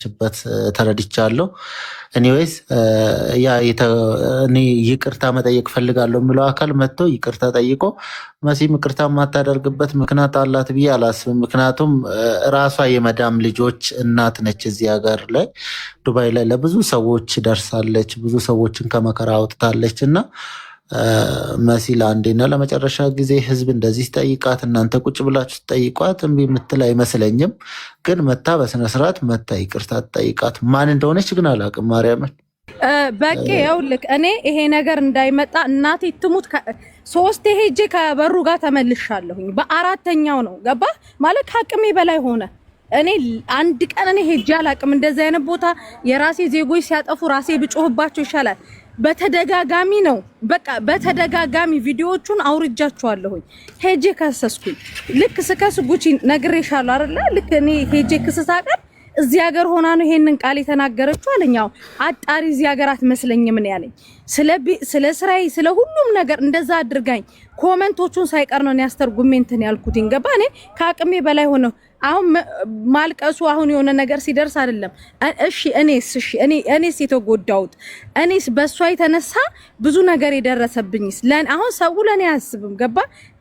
ችበት ተረድቻለሁ። ኤኒዌይስ ያ እኔ ይቅርታ መጠየቅ ፈልጋለሁ የሚለው አካል መጥቶ ይቅርታ ጠይቆ መሲም ይቅርታ የማታደርግበት ምክንያት አላት ብዬ አላስብም። ምክንያቱም ራሷ የመዳም ልጆች እናት ነች። እዚህ ሀገር ላይ ዱባይ ላይ ለብዙ ሰዎች ደርሳለች፣ ብዙ ሰዎችን ከመከራ አውጥታለች እና መሲ ለአንዴና ለመጨረሻ ጊዜ ህዝብ እንደዚህ ጠይቃት፣ እናንተ ቁጭ ብላችሁ ጠይቋት እምቢ የምትል አይመስለኝም። ግን መታ በስነስርዓት መታ ይቅርታ ጠይቃት። ማን እንደሆነች ግን አላውቅም። ማርያምን በቃ ይኸውልህ እኔ ይሄ ነገር እንዳይመጣ እናቴ ትሙት 3 ሄጄ ከበሩ ጋር ተመልሻለሁኝ። በአራተኛው ነው ገባ ማለት ከአቅሜ በላይ ሆነ። እኔ አንድ ቀን እኔ ሄጄ አላውቅም እንደዚህ አይነት ቦታ። የራሴ ዜጎች ሲያጠፉ ራሴ ብጮህባቸው ይሻላል። በተደጋጋሚ ነው በቃ በተደጋጋሚ ቪዲዮዎቹን አውርጃቸዋለሁኝ። ሄጄ ከሰስኩኝ። ልክ ስከስ ጉቺ ነግሬሻለሁ አይደል? ልክ እኔ ሄጄ ክስስ አቀር እዚህ ሀገር ሆና ነው ይሄንን ቃል የተናገረችው አለኛው። አጣሪ እዚህ ሀገር አትመስለኝም ነው ያለኝ። ስለ ስራዬ ስለ ሁሉም ነገር እንደዛ አድርጋኝ ኮሜንቶቹን ሳይቀር ነው ያስተርጉሜ እንትን ያልኩት። ገባ እኔ ከአቅሜ በላይ ሆነ። አሁን ማልቀሱ አሁን የሆነ ነገር ሲደርስ አይደለም። እሺ እኔስ የተጎዳሁት እኔስ በሷ የተነሳ ብዙ ነገር የደረሰብኝስ አሁን ሰው ለኔ አያስብም። ገባ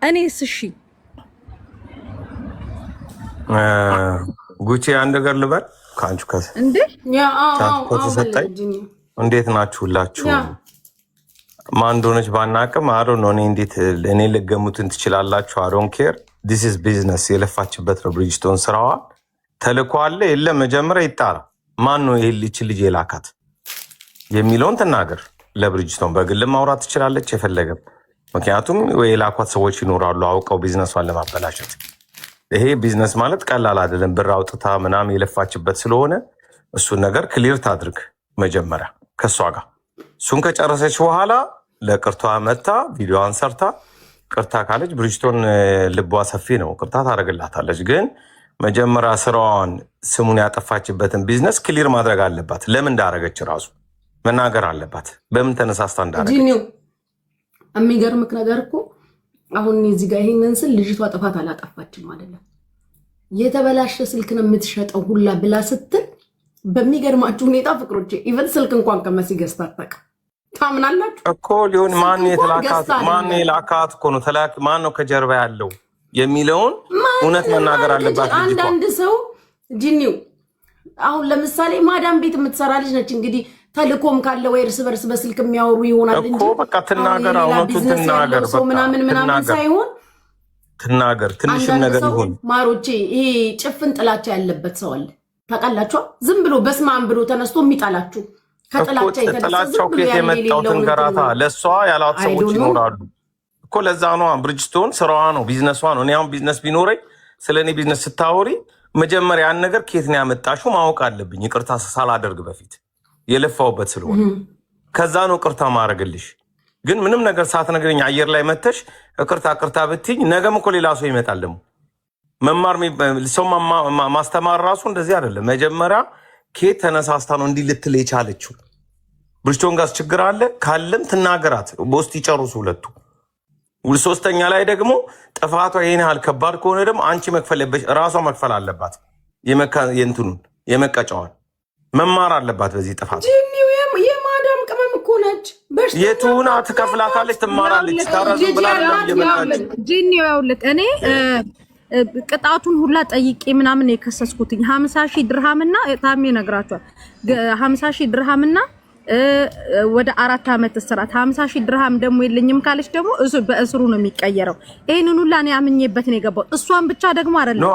እኔስ እሺ ጉቺ አንድ ነገር ልበል ካንቹ እንዴ እንዴት ናችሁላችሁ? ማን እንደሆነች ባናቅም አሮ ነው እንዴት እኔ ልገሙትን ትችላላችሁ? አሮን ኬር ዲስ ኢዝ ቢዝነስ። የለፋችበት ነው ብሪጅስቶን ስራዋ ተልኮ አለ የለም መጀመሪያ ይጣራ። ማን ነው ይሄ ልጅ የላካት የሚለውን ትናገር። ለብሪጅስቶን በግል ማውራት ትችላለች የፈለገም። ምክንያቱም የላኳት ሰዎች ይኖራሉ አውቀው ቢዝነሷን ለማበላሸት። ይሄ ቢዝነስ ማለት ቀላል አይደለም። ብር አውጥታ ምናምን የለፋችበት ስለሆነ እሱን ነገር ክሊር ታድርግ መጀመሪያ ከሷ ጋር። እሱን ከጨረሰች በኋላ ለቅርቷ መታ ቪዲዮዋን ሰርታ ቅርታ ካለች ብሪጅስቶን ልቧ ሰፊ ነው፣ ቅርታ ታደርግላታለች። ግን መጀመሪያ ስራዋን ስሙን ያጠፋችበትን ቢዝነስ ክሊር ማድረግ አለባት። ለምን እንዳደረገች ራሱ መናገር አለባት። በምን ተነሳስታ እንዳደረገች። የሚገርምክ ነገር እኮ አሁን እዚህ ጋር ይሄንን ስል ልጅቷ ጥፋት አላጠፋችም አይደለም። የተበላሸ ስልክ ነው የምትሸጠው ሁላ ብላ ስትል በሚገርማችሁ ሁኔታ ፍቅሮቼ ኢቨን ስልክ እንኳን ከመሲ ገዝታ አታውቅም። ታምናላችሁ እኮ ሊሆን ማን የላካት እኮ ነው ተላክ ማን ነው ከጀርባ ያለው የሚለውን እውነት መናገር አለባት። አንዳንድ ሰው ጂኒው አሁን ለምሳሌ ማዳም ቤት የምትሰራ ልጅ ነች። እንግዲህ ተልኮም ካለ ወይ እርስ በርስ በስልክ የሚያወሩ ይሆናል እንጂ እኮ በቃ ትናገር፣ አውነቱን ትናገር። በቃ ምናምን ሳይሆን ትናገር። ትንሽም ነገር ይሁን ማሮቼ፣ ይሄ ጭፍን ጥላቻ ያለበት ሰው አለ ታውቃላችሁ። ዝም ብሎ በስማም ብሎ ተነስቶ የሚጣላችሁ ከጥላቻ የተነሳው ከየት የመጣው ትንገራታ። ለሷ ያላት ሰዎች ይኖራሉ እኮ። ለዛ ነው ብሪጅስቶን ስራዋ ነው ቢዝነሷ ነው። እኔ አሁን ቢዝነስ ቢኖረኝ ስለኔ ቢዝነስ ስታወሪ መጀመሪያ ያን ነገር ከየት ነው ያመጣሽው ማወቅ አለብኝ። ይቅርታ ሳላደርግ በፊት የለፋውበት ስለሆነ ከዛ ነው ቅርታ ማድረግልሽ። ግን ምንም ነገር ሳትነግረኝ አየር ላይ መተሽ ቅርታ ብትይኝ ነገም እኮ ሌላ ሰው ይመጣል። ደግሞ መማር ሰው ማስተማር ራሱ እንደዚህ አይደለም። መጀመሪያ ከየት ተነሳስታ ነው እንዲህ ልትል የቻለችው? ብሪጅስቶን ጋር ችግር አለ ካለም ትናገራት፣ በውስጥ ይጨርሱ ሁለቱ። ሶስተኛ ላይ ደግሞ ጥፋቷ ይሄን ያህል ከባድ ከሆነ ደግሞ አንቺ ራሷ መክፈል አለባት። የእንትኑን የመቀጫዋን መማር አለባት በዚህ ጥፋት። የማዳም ቅመም እኮ ነች። የቱና ትከፍላታለች፣ ትማራለች። ታራዝም ብላ የመጣች ጂኒው ያውልቅ እኔ ቅጣቱን ሁላ ጠይቄ ምናምን የከሰስኩትኝ 50,000 ድርሃምና ታሜ ነግራቸዋል። 50,000 ድርሃምና ወደ 4 ዓመት እስራት። 50,000 ድርሃም ደግሞ የለኝም ካለች ደግሞ በእስሩ ነው የሚቀየረው። ይሄንን ሁላ ነው ያምኜበት ነው የገባው። እሷን ብቻ ደግሞ አይደለም ነው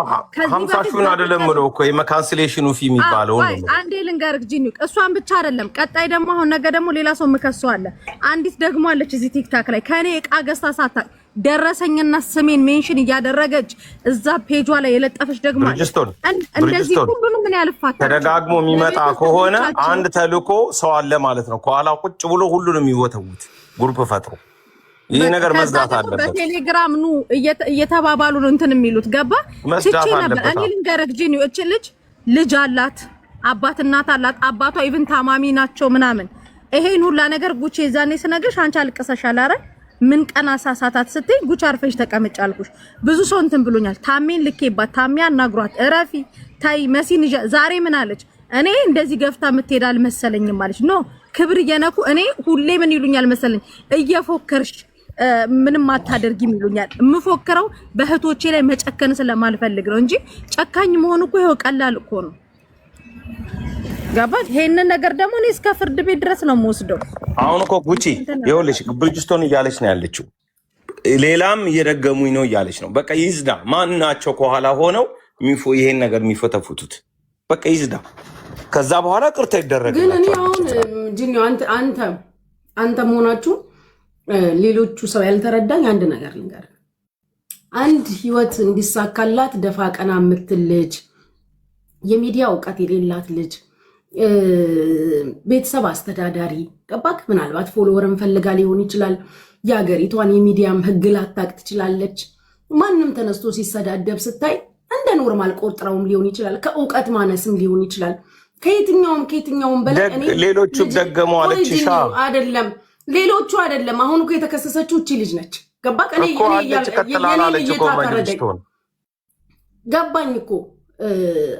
50,000 አይደለም ነው እኮ የካንስሌሽኑ ፊ የሚባለው ነው። አንዴ ልንገርክ ጂኒው፣ እሷን ብቻ አይደለም። ቀጣይ ደግሞ አሁን ነገ ደግሞ ሌላ ሰው ምከሰው አለ። አንዲት ደግሞ አለች እዚህ ቲክታክ ላይ ከኔ እቃ ገዝታ ሳታ ደረሰኝና ስሜን ሜንሽን እያደረገች እዛ ፔጇ ላይ የለጠፈች ደግሞ እንደዚህ ሁሉንም ምን ያልፋታ ተደጋግሞ የሚመጣ ከሆነ አንድ ተልኮ ሰው አለ ማለት ነው። ከኋላ ቁጭ ብሎ ሁሉንም ይወተውት ግሩፕ ፈጥሮ ይሄ ነገር መዝጋት አለበት። በቴሌግራም ኑ እየተባባሉ ነው እንትን የሚሉት ገባ ትቺ ነበር። እኔ ልንገርክ ጂኒ እቺ ልጅ አላት፣ አባት እናት አላት። አባቷ ኢቭን ታማሚ ናቸው ምናምን። ይሄን ሁላ ነገር ጉቼ ዛኔ ስነግርሽ አንቺ አልቀሰሻል። አረ ምን ቀና ሳሳታት ስትይ ጉቻ አርፈሽ ተቀመጭ አልኩሽ። ብዙ ሰው እንትን ብሎኛል። ታሜን ልኬባት ታሜ አናግሯት እረፊ ታይ መሲን ዛሬ ምን አለች? እኔ እንደዚህ ገፍታ የምትሄድ አልመሰለኝም ማለች ኖ ክብር እየነኩ እኔ ሁሌ ምን ይሉኛል መሰለኝ እየፎከርሽ ምንም አታደርጊም ይሉኛል። የምፎክረው በእህቶቼ ላይ መጨከን ስለማልፈልግ ነው እንጂ ጨካኝ መሆን እኮ ይሄው ቀላል እኮ ነው። ገባሽ? ይሄንን ነገር ደግሞ እኔ እስከ ፍርድ ቤት ድረስ ነው የምወስደው። አሁን እኮ ጉቺ ይኸውልሽ ብሪጅስቶን እያለች ነው ያለችው፣ ሌላም እየደገሙኝ ነው እያለች ነው። በቃ ይዝዳ። ማን ናቸው ከኋላ ሆነው ይሄን ነገር የሚፈተፉቱት? በቃ ይዝዳ። ከዛ በኋላ ቅርታ ይደረግላቸዋል። ግን እኔ አሁን ጂኒ አንተ መሆናችሁ ሌሎቹ ሰው ያልተረዳኝ አንድ ነገር ልንገር። አንድ ህይወት እንዲሳካላት ደፋ ቀና የምትል ልጅ፣ የሚዲያ እውቀት የሌላት ልጅ፣ ቤተሰብ አስተዳዳሪ ገባክ? ምናልባት ፎሎወርን ፈልጋ ሊሆን ይችላል። የሀገሪቷን የሚዲያም ህግ ላታቅ ትችላለች። ማንም ተነስቶ ሲሰዳደብ ስታይ እንደ ኖርማል ቆጥረውም ሊሆን ይችላል። ከእውቀት ማነስም ሊሆን ይችላል። ከየትኛውም በላይ ሌሎቹ ደገመዋለች አይደለም ሌሎቹ አይደለም። አሁን እኮ የተከሰሰችው እቺ ልጅ ነች። ገባክ? ገባኝ እኮ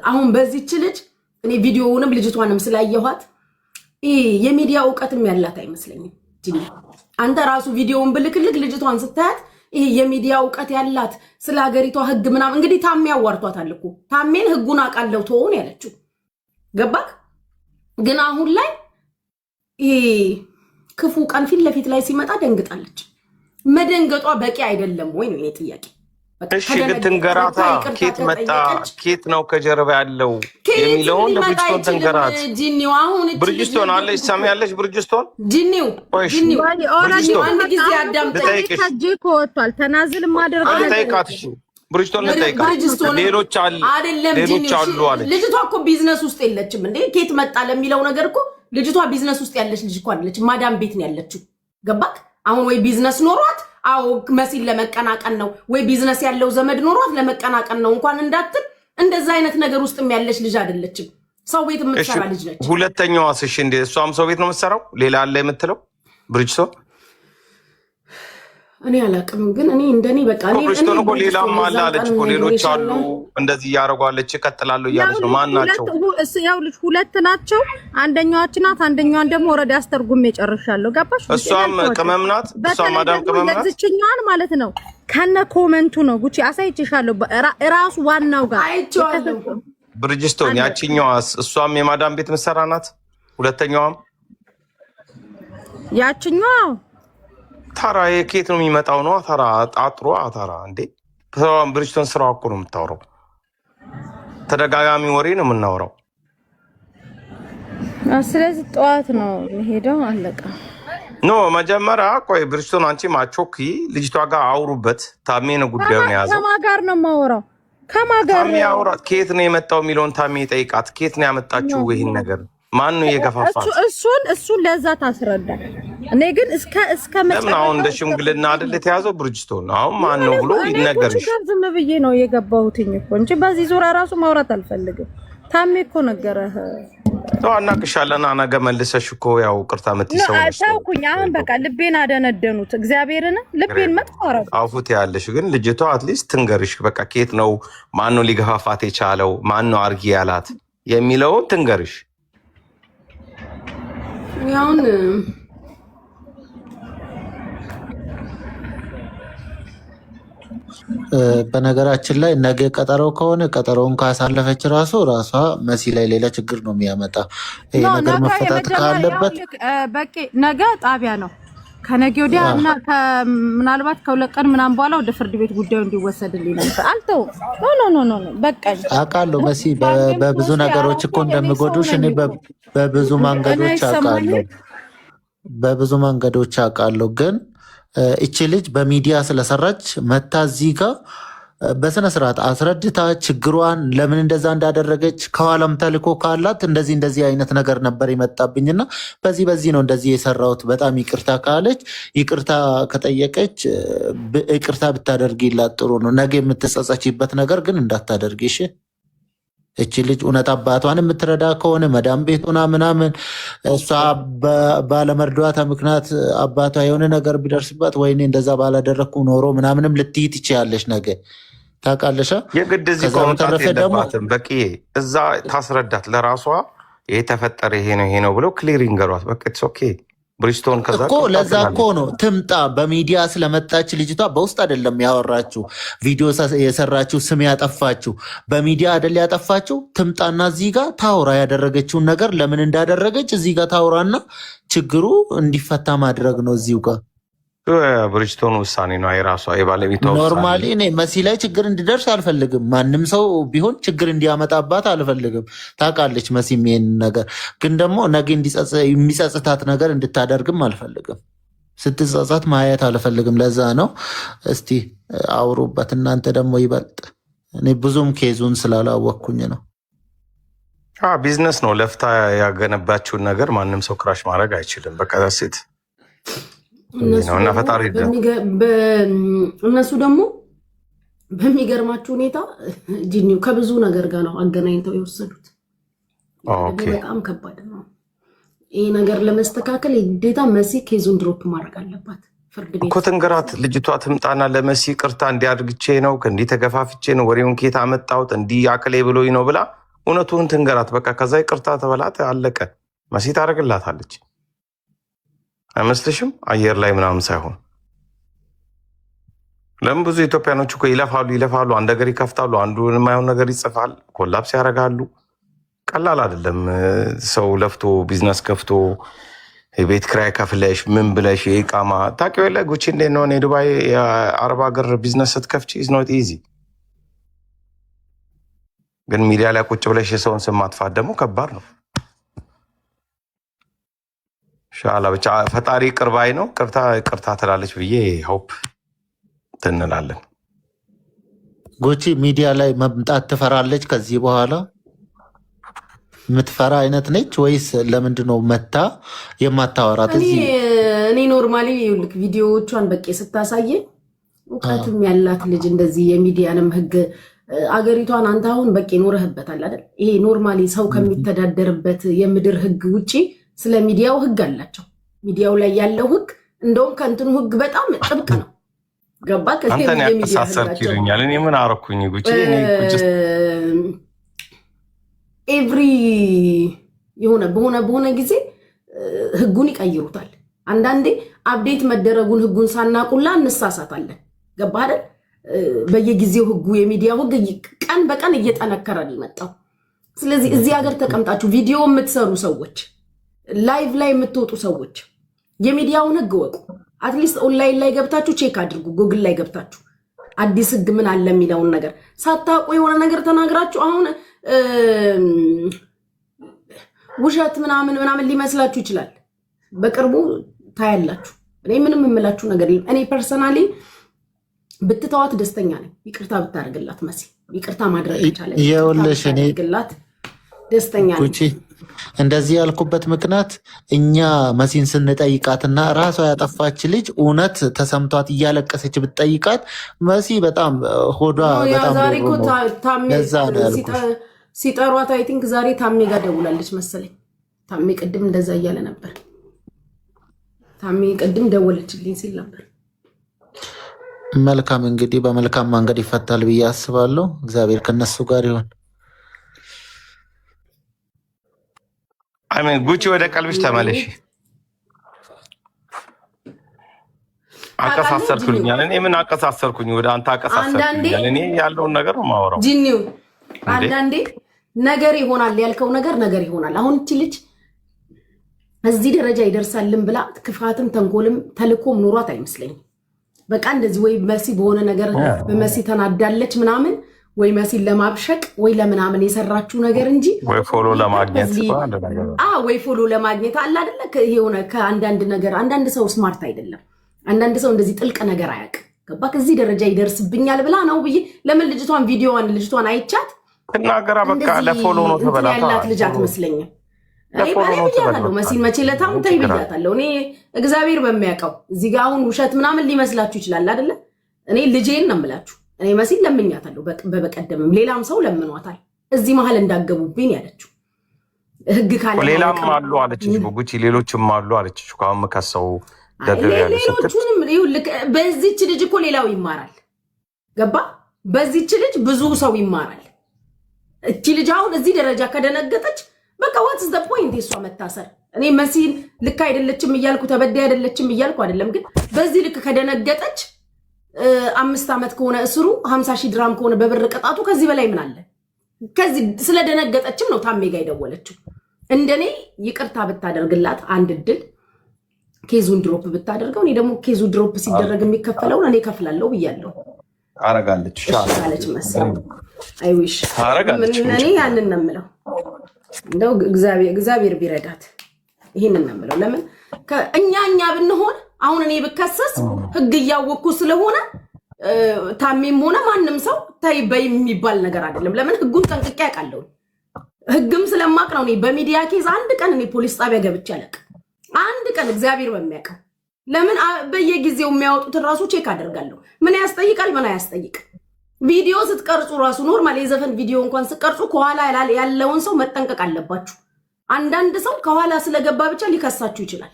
አሁን በዚህች ልጅ እኔ ቪዲዮውንም ልጅቷንም ስላየኋት የሚዲያ እውቀትም ያላት አይመስለኝም። አንተ ራሱ ቪዲዮውን ብልክልክ ልጅቷን ስታያት ይሄ የሚዲያ እውቀት ያላት ስለ ሀገሪቷ ህግ ምናምን እንግዲህ ታሜ ያዋርቷታል እኮ ታሜን ህጉን አውቃለሁ ተሆን ያለችው ገባክ? ግን አሁን ላይ ክፉ ቀን ፊት ለፊት ላይ ሲመጣ ደንግጣለች። መደንገጧ በቂ አይደለም ወይ ነው ጥያቄ? እሺ ግን ትንገራታ። ኬት መጣ ኬት ነው ከጀርባ ያለው የሚለውን ለብሪጅስቶን ትንገራት። ጂኒው አሁን ብሪጅስቶን አለሽ ሰሚያለሽ? ብሪጅስቶን ጂኒው አንድ ጊዜ አዳምጥ። ከጄኮ ወጥቷል። ተናዝል ማድረግ ጠይቃት። እሺ ብሪጅስቶን ለጠይቃት። ሌሎች አሉ አለች። ልጅቷ እኮ ቢዝነስ ውስጥ የለችም እንዴ? ኬት መጣ ለሚለው ነገር እኮ ልጅቷ ቢዝነስ ውስጥ ያለች ልጅ እኮ አይደለች። ማዳም ቤት ነው ያለችው። ገባክ? አሁን ወይ ቢዝነስ ኖሯት አው መሲል ለመቀናቀን ነው ወይ ቢዝነስ ያለው ዘመድ ኖሯት ለመቀናቀን ነው እንኳን እንዳትል እንደዛ አይነት ነገር ውስጥም ያለች ልጅ አይደለችም። ሰው ቤት የምትሰራ ልጅ ነች። ሁለተኛዋስ? እሺ እንደ እሷም ሰው ቤት ነው የምትሰራው? ሌላ አለ የምትለው ብሪጅስቶን? እኔ አላውቅም፣ ግን እኔ እንደኔ በቃ ብሪጅስቶን እኮ ሌላም አለ አለች እኮ ሌሎች አሉ እንደዚህ እያደረጓለች እቀጥላለሁ እያለች ነው። ማን ናቸው? ያው ልጅ ሁለት ናቸው። አንደኛዋች ናት፣ አንደኛዋን ደግሞ ወረዳ አስተርጉሜ ጨርሻለሁ። ገባሽ? እሷም ቅመም ናት። እሷም ማዳም ቅመም ናት። ለዚህኛዋን ማለት ነው ከነ ኮመንቱ ነው ጉቺ አሳይቼሻለሁ። ራሱ ዋናው ጋር አይቼዋለሁ። ብሪጅስቶን ያቺኛዋስ? እሷም የማዳም ቤት ምሰራ ናት። ሁለተኛዋም ያቺኛው ታራ የኬት ነው የሚመጣው ነው። ታራ ጣጥሮ ታራ እንዴ ብሪጅስቶን ስራው እኮ ነው የምታወራው። ተደጋጋሚ ወሬ ነው የምናወራው። ስለዚህ ጠዋት ነው ሄደው አለቀ። ኖ መጀመሪያ ቆይ ብሪጅስቶን አንቺ ማቾኪ ልጅቷ ጋር አውሩበት። ታሜ ነው ጉዳዩን ያዘው። ከማን ጋር ነው የማወራው? ከማን ጋር ታሜ አውራት። ኬት ነው የመጣው የሚለውን ታሜ ጠይቃት። ኬት ነው ያመጣችው ይሄን ነገር? ማን ነው የገፋፋት? እሱን ለዛ ታስረዳ። እኔ ግን እስከ ለምን አሁን እንደ ሽምግልና አይደል የተያዘው ብሪጅስቶን? አሁን ማን ነው ብሎ ይነገርሽ። ዝም ብዬ ነው የገባሁትኝ እኮ እንጂ በዚህ ዙሪያ ራሱ ማውራት አልፈልግም። ታሜ እኮ ነገረህ። አናቅሻለና ነገ መልሰሽ እኮ ያው ቅርታ የምትይሰው ነው። ታውኩኝ። አሁን በቃ ልቤን አደነደኑት። እግዚአብሔርን ልቤን መጥፎ አረጉ። አውፉት ያለሽ ግን ልጅቷ አትሊስት ትንገርሽ። በቃ ኬት ነው ማን ነው ሊገፋፋት የቻለው ማን ነው አርጊ ያላት የሚለውን ትንገርሽ። ያውን በነገራችን ላይ ነገ ቀጠሮ ከሆነ ቀጠሮውን ካሳለፈች ራሷ መሲ ላይ ሌላ ችግር ነው የሚያመጣ። ይሄ ነገር መፈታት ካለበት በቃ ነገ ጣቢያ ነው። ከነገ ወዲያ እና ምናልባት ከሁለት ቀን ምናምን በኋላ ወደ ፍርድ ቤት ጉዳዩ እንዲወሰድልኝ ነበር። አልተው ኖ በቃ አውቃለሁ። መሲ በብዙ ነገሮች እኮ እንደምጎዱሽ እኔ በብዙ መንገዶች አውቃለሁ። ግን እቺ ልጅ በሚዲያ ስለሰራች መታ እዚህ ጋር በስነ ስርዓት አስረድታ ችግሯን ለምን እንደዛ እንዳደረገች ከኋላም ተልኮ ካላት እንደዚህ አይነት ነገር ነበር የመጣብኝና በዚህ ነው እንደዚህ የሰራሁት በጣም ይቅርታ ካለች ይቅርታ ከጠየቀች ይቅርታ ብታደርጊላት ጥሩ ነው። ነገ የምትጸጸችበት ነገር ግን እንዳታደርጊ እሺ። እቺ ልጅ እውነት አባቷን የምትረዳ ከሆነ መዳም ቤት ሆና ምናምን እሷ ባለመርዳቷ ምክንያት አባቷ የሆነ ነገር ቢደርስባት ወይኔ እንደዛ ባላደረግኩ ኖሮ ምናምንም ልትይ ትችያለሽ ነገ ታውቃለሽ። የግድ እዚህ ኮንታክት የለባትም። በቂ እዛ ታስረዳት ለራሷ ይሄ ተፈጠረ ይሄ ነው ብለው ክሊር ይንገሯት። በቃ ኢትስ ኦኬ ብሪጅስቶን ከዛ እኮ ለዛ እኮ ነው ትምጣ። በሚዲያ ስለመጣች ልጅቷ በውስጥ አይደለም ያወራችው፣ ቪዲዮ የሰራችው ስም ያጠፋችው በሚዲያ አይደል ያጠፋችው። ትምጣና እዚህ ጋር ታውራ፣ ያደረገችውን ነገር ለምን እንዳደረገች እዚህ ጋር ታውራና ችግሩ እንዲፈታ ማድረግ ነው እዚሁ ጋር። ብሪጅስቶን ውሳኔ ነው የራሷ የባለቤቷ። ኖርማሊ እኔ መሲ ላይ ችግር እንዲደርስ አልፈልግም። ማንም ሰው ቢሆን ችግር እንዲያመጣባት አልፈልግም። ታውቃለች መሲም ይሄን ነገር። ግን ደግሞ ነገ የሚጸጽታት ነገር እንድታደርግም አልፈልግም። ስትጸጸት ማየት አልፈልግም። ለዛ ነው እስቲ አውሩበት እናንተ ደግሞ ይበልጥ። እኔ ብዙም ኬዙን ስላላወቅኩኝ ነው። ቢዝነስ ነው። ለፍታ ያገነባችውን ነገር ማንም ሰው ክራሽ ማድረግ አይችልም። በቃ ሴት እነሱ ደግሞ በሚገርማችሁ ሁኔታ ጂኒው ከብዙ ነገር ጋር ነው አገናኝተው የወሰዱት። በጣም ከባድ ነው ይህ ነገር ለመስተካከል። የግዴታ መሲ ኬዙን ድሮፕ ማድረግ አለባት። ፍርድ ቤት እኮ ትንገራት። ልጅቷ ትምጣና ለመሲ ቅርታ እንዲያድርግቼ ነው እንዲህ ተገፋፍቼ ነው ወሬውን ኬታ መጣሁት እንዲህ አክሌ ብሎኝ ነው ብላ እውነቱን ትንገራት። በቃ ከዛ ቅርታ ተበላት አለቀ። መሲ ታደርግላታለች። አይመስልሽም? አየር ላይ ምናምን ሳይሆን ለምን ብዙ ኢትዮጵያኖች እኮ ይለፋሉ፣ አንድ ነገር ይከፍታሉ፣ አንዱ የማይሆን ነገር ይጽፋል፣ ኮላፕስ ያደርጋሉ። ቀላል አይደለም። ሰው ለፍቶ ቢዝነስ ከፍቶ የቤት ክራይ ከፍለሽ ምን ብለሽ የኢቃማ ታውቂው የለ ጉቺ እንዴት ነው የዱባይ የአረብ ሀገር ቢዝነስ ስትከፍቺ ኢዝ ኖት ኢዚ። ግን ሚዲያ ላይ ቁጭ ብለሽ የሰውን ስም ማጥፋት ደግሞ ከባድ ነው። ሻላ ብቻ ፈጣሪ ቅርባይ ነው። ቅርታ ትላለች ብዬ ሆፕ ትንላለን። ጉቺ ሚዲያ ላይ መምጣት ትፈራለች። ከዚህ በኋላ የምትፈራ አይነት ነች ወይስ ለምንድን ነው መታ የማታወራት? እኔ ኖርማሊ ቪዲዮዎቿን በቄ ስታሳየ እውቀትም ያላት ልጅ እንደዚህ የሚዲያንም ህግ አገሪቷን አንተ አሁን በቄ ኖረህበታል አይደል? ይሄ ኖርማሊ ሰው ከሚተዳደርበት የምድር ህግ ውጪ ስለ ሚዲያው ህግ አላቸው። ሚዲያው ላይ ያለው ህግ እንደውም ከእንትኑ ህግ በጣም ጥብቅ ነው። ገባ? አንተን ያቀሳሰርክ ይሉኛል። እኔ ምን አረኩኝ? ጉቺ ኤቭሪ በሆነ ጊዜ ህጉን ይቀይሩታል። አንዳንዴ አፕዴት መደረጉን ህጉን ሳናቁላ እንሳሳታለን። ገባ አይደል? በየጊዜው ህጉ የሚዲያው ህግ ቀን በቀን እየጠነከረ ነው የመጣው። ስለዚህ እዚህ ሀገር ተቀምጣችሁ ቪዲዮ የምትሰሩ ሰዎች፣ ላይቭ ላይ የምትወጡ ሰዎች የሚዲያውን ህግ ወቁ። አትሊስት ኦንላይን ላይ ገብታችሁ ቼክ አድርጉ። ጉግል ላይ ገብታችሁ አዲስ ህግ ምን አለ የሚለውን ነገር ሳታውቁ የሆነ ነገር ተናግራችሁ አሁን ውሸት ምናምን ሊመስላችሁ ይችላል። በቅርቡ ታያላችሁ። እኔ ምንም የምላችሁ ነገር የለም። እኔ ፐርሰናሊ ብትተዋት ደስተኛ ነኝ። ይቅርታ ብታደርግላት መሲ ይቅርታ ማድረግ ይቻላል። ይኸውልሽ ደስተኛ ነኝ። እንደዚህ ያልኩበት ምክንያት እኛ መሲን ስንጠይቃትና ራሷ ያጠፋች ልጅ እውነት ተሰምቷት እያለቀሰች ብትጠይቃት መሲ በጣም ሆዷ በጣም ሲጠሯት አይ ቲንክ ዛሬ ታሜ ጋር ደውላለች መሰለኝ። ታሜ ቅድም እንደዛ እያለ ነበር። ታሜ ቅድም ደወለችልኝ ሲል ነበር። መልካም እንግዲህ በመልካም መንገድ ይፈታል ብዬ አስባለሁ። እግዚአብሔር ከነሱ ጋር ይሆን። አሜን። ጉቺ ወደ ቀልብሽ ተመለሽ። አቀሳሰርኩልኛል። እኔ ምን አቀሳሰርኩኝ? ወደ አንተ አቀሳሰርኩልኛል። እኔ ያለውን ነገር ነው የማወራው። ጂኒው አንዳንዴ ነገር ይሆናል ያልከው ነገር ይሆናል። አሁን እቺ ልጅ እዚህ ደረጃ ይደርሳልን ብላ ክፋትም ተንኮልም ተልኮም ኑሯት አይመስለኝም። በቃ እንደዚህ ወይ መሲ በሆነ ነገር በመሲ ተናዳለች ምናምን ወይ መሲን ለማብሸቅ ወይ ለምናምን የሰራችው ነገር እንጂ ወይ ፎሎ ለማግኘት ወይ ፎሎ ለማግኘት አለ አይደለ? የሆነ ከአንዳንድ ነገር አንዳንድ ሰው ስማርት አይደለም። አንዳንድ ሰው እንደዚህ ጥልቅ ነገር አያውቅም። ገባ? ከዚህ ደረጃ ይደርስብኛል ብላ ነው ብዬ ለምን ልጅቷን አይቻት ተናገራ። በቃ ለፎሎ ነው ተበላታ ያላት ልጅ አትመስለኝም። እኔ ብያታለሁ መሲን መቼ ለታም ተይ ብያታለሁ። እኔ እግዚአብሔር በሚያውቀው እዚህ ጋር አሁን ውሸት ምናምን ሊመስላችሁ ይችላል አይደለ? እኔ ልጄን ነው የምላችሁ። እኔ መሲን ለምኛታለሁ። በቀደምም ሌላም ሰው ለምኗታል። እዚህ መሀል እንዳገቡብኝ ያለችው ህግ ካለ ሌላም አሉ አለችሽ። ጉቺ ሌሎችም አሉ አለችሽ። ካሁን መከሰው ሌሎቹንም በዚህች ልጅ እኮ ሌላው ይማራል። ገባ? በዚህች ልጅ ብዙ ሰው ይማራል። እቺ ልጅ አሁን እዚህ ደረጃ ከደነገጠች በቃ በቃ ዋትስ ዘ ፖይንት የሷ መታሰር? እኔ መሲን ልክ አይደለችም እያልኩ ተበዳይ አይደለችም እያልኩ አይደለም፣ ግን በዚህ ልክ ከደነገጠች 5 ዓመት ከሆነ እስሩ 50,000 ድራም ከሆነ በብር ቅጣቱ ከዚህ በላይ ምን አለ? ከዚህ ስለደነገጠችም ነው ታሜ ጋር የደወለችው። እንደኔ ይቅርታ ብታደርግላት አንድ እድል ኬዙን ድሮፕ ብታደርገው፣ እኔ ደግሞ ኬዙ ድሮፕ ሲደረግ የሚከፈለውን እኔ ከፍላለሁ ብያለሁ። አረጋለች ሻለች መሰለኝ። አይዊሽ እኔ ያንን ነው የምለው። እንደው እግዚአብሔር ቢረዳት ይሄንን ነው የምለው። ለምን እኛ ብንሆን አሁን እኔ ብከሰስ ህግ እያወቅኩ ስለሆነ ታሜም ሆነ ማንም ሰው ታይ በይ የሚባል ነገር አይደለም። ለምን ህጉን ጠንቅቄ አውቃለሁ። ህግም ስለማቅ ነው። እኔ በሚዲያ ኬዝ አንድ ቀን እኔ ፖሊስ ጣቢያ ገብቼ አለቅ አንድ ቀን እግዚአብሔር በሚያውቀው። ለምን በየጊዜው የሚያወጡትን ራሱ ቼክ አደርጋለሁ። ምን ያስጠይቃል ምን አያስጠይቅ። ቪዲዮ ስትቀርጹ ራሱ ኖርማል የዘፈን ቪዲዮ እንኳን ስትቀርጹ ከኋላ ያለውን ሰው መጠንቀቅ አለባችሁ። አንዳንድ ሰው ከኋላ ስለገባ ብቻ ሊከሳችሁ ይችላል።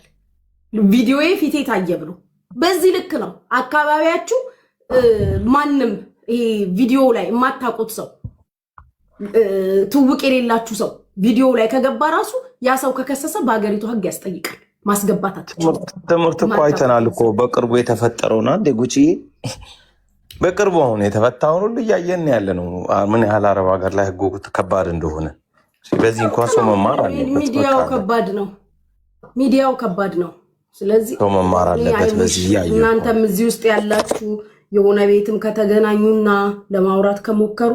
ቪዲዮዬ ፊቴ ታየ ብሎ በዚህ ልክ ነው። አካባቢያችሁ ማንም ይሄ ቪዲዮ ላይ የማታውቁት ሰው ትውቅ የሌላችሁ ሰው ቪዲዮ ላይ ከገባ ራሱ ያ ሰው ከከሰሰ በሀገሪቱ ህግ ያስጠይቃል። ማስገባት ትምህርት እኮ አይተናል እኮ በቅርቡ የተፈጠረውና እንደ ጉቺ በቅርቡ አሁን የተፈታውን ሁሉ እያየን ያለ ነው። ምን ያህል አረብ ሀገር ላይ ህጉ ከባድ እንደሆነ በዚህ እንኳን ሰው መማር አለበት። ሚዲያው ከባድ ነው። ስለዚህ ሰው መማር አለበት። በዚህ ያዩ እናንተም እዚህ ውስጥ ያላችሁ የሆነ ቤትም ከተገናኙና ለማውራት ከሞከሩ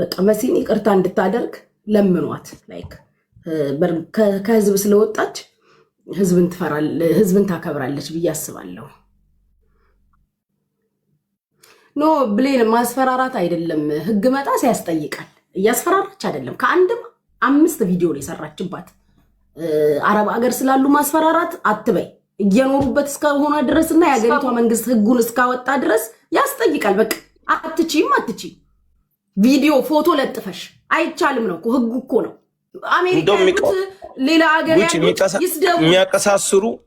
በቃ መሲን ይቅርታ እንድታደርግ ለምኗት። ላይክ ከህዝብ ስለወጣች ህዝብን ታከብራለች ብዬ አስባለሁ። ኖ ብሌን ማስፈራራት አይደለም፣ ህግ መጣስ ያስጠይቃል። እያስፈራራች አይደለም። ከአንድም 5 ቪዲዮ ላይ ሰራችባት። አረብ ሀገር ስላሉ ማስፈራራት አትበይ። እየኖሩበት እስከሆነ ድረስና የሀገሪቷ መንግስት ህጉን እስካወጣ ድረስ ያስጠይቃል። በቃ አትችይም። ቪዲዮ ፎቶ ለጥፈሽ አይቻልም ነው ህጉ እኮ ነው። አሜሪካ ሌላ ሀገር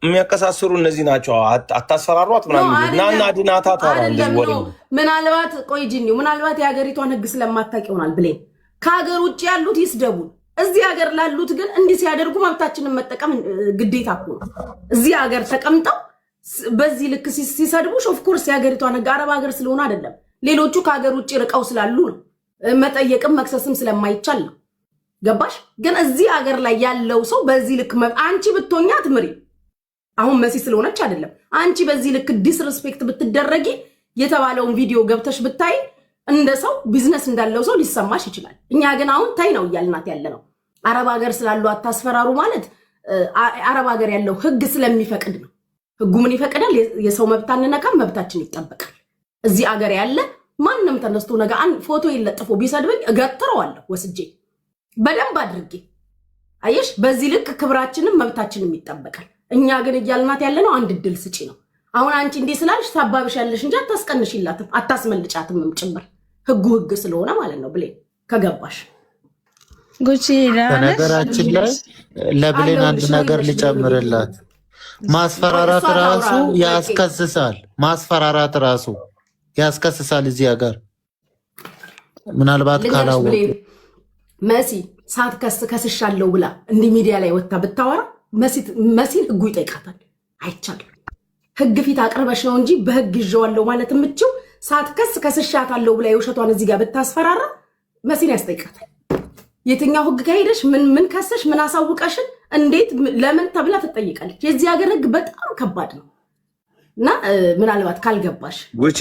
የሚያቀሳስሩ እነዚህ ናቸው። አታስፈራሯት ምናምን ድናታ ምናልባት ቆይ ጂኒው ምናልባት የሀገሪቷን ህግ ስለማታውቅ ይሆናል። ብሌን ከሀገር ውጭ ያሉት ይስደቡን፣ እዚህ ሀገር ላሉት ግን እንዲህ ሲያደርጉ መብታችንን መጠቀም ግዴታ እኮ ነው። እዚህ ሀገር ተቀምጠው በዚህ ልክ ሲሰድቡሽ ኦፍኮርስ የሀገሪቷን ህግ አረብ ሀገር ስለሆነ አይደለም፣ ሌሎቹ ከሀገር ውጭ ርቀው ስላሉ ነው። መጠየቅም መክሰስም ስለማይቻል ነው። ገባሽ? ግን እዚህ ሀገር ላይ ያለው ሰው በዚህ ልክ አንቺ ብትሆኛ ትምሪ። አሁን መሲ ስለሆነች አይደለም። አንቺ በዚህ ልክ ዲስሪስፔክት ብትደረጊ የተባለውን ቪዲዮ ገብተሽ ብታይ እንደ ሰው ቢዝነስ እንዳለው ሰው ሊሰማሽ ይችላል። እኛ ግን አሁን ታይ ነው እያልናት ያለ ነው። አረብ ሀገር ስላሉ አታስፈራሩ ማለት አረብ ሀገር ያለው ህግ ስለሚፈቅድ ነው። ህጉ ምን ይፈቅዳል? የሰው መብት አንነካም፣ መብታችን ይጠበቃል። እዚህ ሀገር ያለ ማንም ተነስቶ ነገ ፎቶ ይለጥፎ ቢሰድበኝ እገትረዋለሁ ወስጄ በደንብ አድርጌ። አየሽ፣ በዚህ ልክ ክብራችንም መብታችንም ይጠበቃል። እኛ ግን እያልናት ያለ ነው አንድ እድል ስጪ ነው። አሁን አንቺ እንዲህ ስላልሽ ታባብሻለሽ እንጂ አታስቀንሽላትም፣ አታስመልጫትም ጭምር። ህጉ ህግ ስለሆነ ማለት ነው። ብሌን ከገባሽ ጉቺ በነገራችን ላይ ለብሌን አንድ ነገር ልጨምርላት። ማስፈራራት ራሱ ያስከስሳል። ማስፈራራት ራሱ ያስከስሳል እዚህ ሀገር። ምናልባት ካላወቁ መሲ ከስሻለሁ ብላ እንዲህ ሚዲያ ላይ ወጣ ብታወራ መሲን ህጉ ይጠይቃታል። አይቻልም። ህግ ፊት አቅርበሽ ነው እንጂ በህግ ይዤዋለሁ ማለት የምችው ከስሻታለሁ ብላ የውሸቷን እዚህ ጋር ብታስፈራራ መሲን ያስጠይቃታል። የትኛው ህግ ከሄደሽ ምን ከሰሽ ምን አሳውቀሽን እንዴት ለምን ተብላ ትጠይቃለች። የዚህ ሀገር ህግ በጣም ከባድ ነው እና ምናልባት ካልገባሽ ጉቺ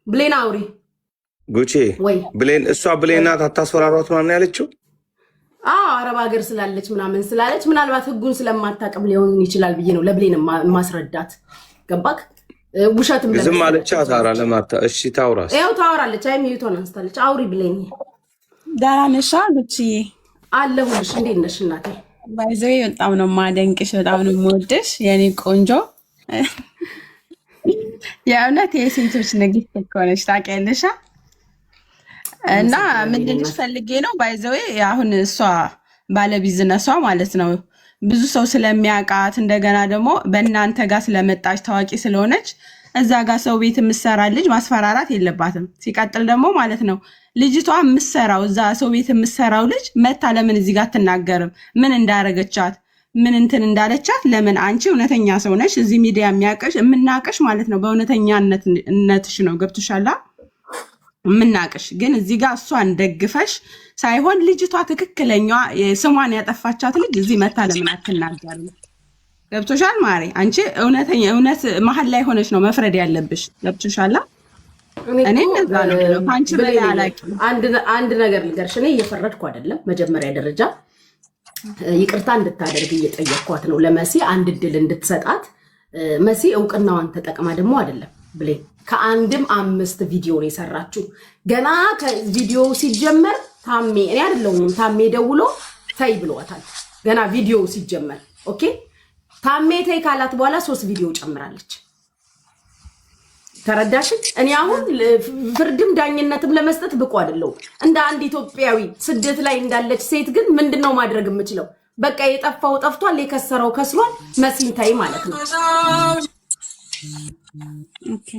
ብሌን አውሪ ጉቺ ብሌን እሷ ብሌናት አታስፈራሯት ምናምን ያለችው አረብ ሀገር ስላለች ምናምን ስላለች ምናልባት ህጉን ስለማታቀም ሊሆን ይችላል ብዬ ነው ለብሌን ማስረዳት። ገባክ? ውሸትም ዝም አለች ታራ ለማታ እሺ ታውራስ ያው ታወራለች። አይ ሚዩቶን አንስታለች። አውሪ ብሌን። ደህና ነሽ ጉቺዬ? አለሁልሽ። እንዴት ነሽ እናቴ? ባይዘዌ በጣም ነው ማደንቅሽ፣ በጣም ነው የምወድሽ የኔ ቆንጆ። የእውነት የሴቶች ንግስት እኮ ነሽ ታውቂያለሽ። እና ምንድንሽ ፈልጌ ነው ባይዘዌ አሁን እሷ ባለቢዝነሷ ማለት ነው ብዙ ሰው ስለሚያውቃት እንደገና ደግሞ በእናንተ ጋር ስለመጣች ታዋቂ ስለሆነች እዛ ጋር ሰው ቤት የምትሰራ ልጅ ማስፈራራት የለባትም። ሲቀጥል ደግሞ ማለት ነው ልጅቷ የምትሰራው እዛ ሰው ቤት የምትሰራው ልጅ መታ ለምን እዚህ ጋር አትናገርም? ምን እንዳረገቻት ምን እንትን እንዳለቻት ለምን? አንቺ እውነተኛ ሰው ነሽ፣ እዚህ ሚዲያ የምናቀሽ ማለት ነው በእውነተኛነትሽ ነው። ገብቶሻል? የምናቀሽ ግን እዚህ ጋር እሷን ደግፈሽ ሳይሆን ልጅቷ ትክክለኛ ስሟን ያጠፋቻት ልጅ እዚህ መታ ለምን አትናገርም? ገብቶሻል ማሬ? አንቺ እውነት መሀል ላይ ሆነች ነው መፍረድ ያለብሽ። ገብቶሻል? እኔ እንደዛ ነው ብለው አንቺ በላይ አላውቅም። አንድ ነገር ልንገርሽ፣ እኔ እየፈረድኩ አይደለም። መጀመሪያ ደረጃ ይቅርታ እንድታደርግ እየጠየኳት ነው፣ ለመሲ አንድ እድል እንድትሰጣት። መሲ እውቅናዋን ተጠቅማ ደግሞ አይደለም ብሌን ከአንድም 5 ቪዲዮ ነው የሰራችው። ገና ከቪዲዮ ሲጀመር ታሜ እኔ አይደለሁም ታሜ ደውሎ ተይ ብሏታል። ገና ቪዲዮ ሲጀመር ኦኬ፣ ታሜ ተይ ካላት በኋላ 3 ቪዲዮ ጨምራለች። ተረዳሽ? እኔ አሁን ፍርድም ዳኝነትም ለመስጠት ብቁ አይደለሁም። እንደ አንድ ኢትዮጵያዊ ስደት ላይ እንዳለች ሴት ግን ምንድነው ማድረግ የምችለው? በቃ የጠፋው ጠፍቷል፣ የከሰረው ከስሯል። መሲን ታይ ማለት ነው። ኦኬ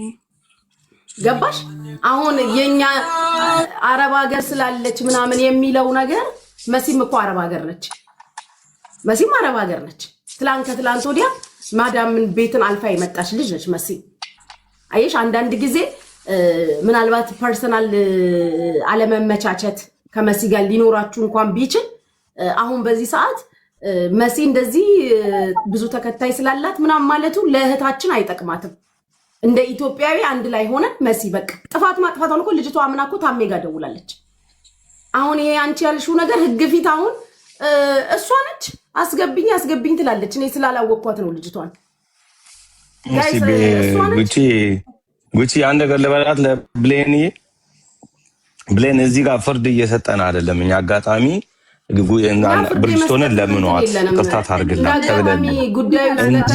ገባሽ? አሁን የኛ አረብ ሀገር ስላለች ምናምን የሚለው ነገር መሲም እኮ አረብ ሀገር ነች። መሲም አረብ ሀገር ነች። ከትላንት ወዲያ ማዳምን ቤትን አልፋ የመጣች ልጅ ነች መሲ። አየሽ፣ አንዳንድ ጊዜ ምናልባት ፐርሰናል አለመመቻቸት ከመሲ ጋር ሊኖራችሁ እንኳን ቢችል አሁን በዚህ ሰዓት መሲ እንደዚህ ብዙ ተከታይ ስላላት ምናምን ማለቱ ለእህታችን አይጠቅማትም። እንደ ኢትዮጵያዊ አንድ ላይ ሆነን መሲ በቃ ጥፋት ማጥፋቷን እኮ ልጅቷ አምና እኮ ታሜ ጋር ደውላለች። አሁን ይሄ አንቺ ያልሽው ነገር ህግ ፊት አሁን እሷ ነች አስገብኝ ትላለች። እኔ ስላላወቅኳት ነው ልጅቷን። ጉቺ አንድ ነገር ልበላት ለብሌን እዚህ ጋር ፍርድ እየሰጠን አይደለም። እኛ አጋጣሚ ብሪጅስቶንን ለምኗት ቅርታ ታርግላት ተብለን እንጂ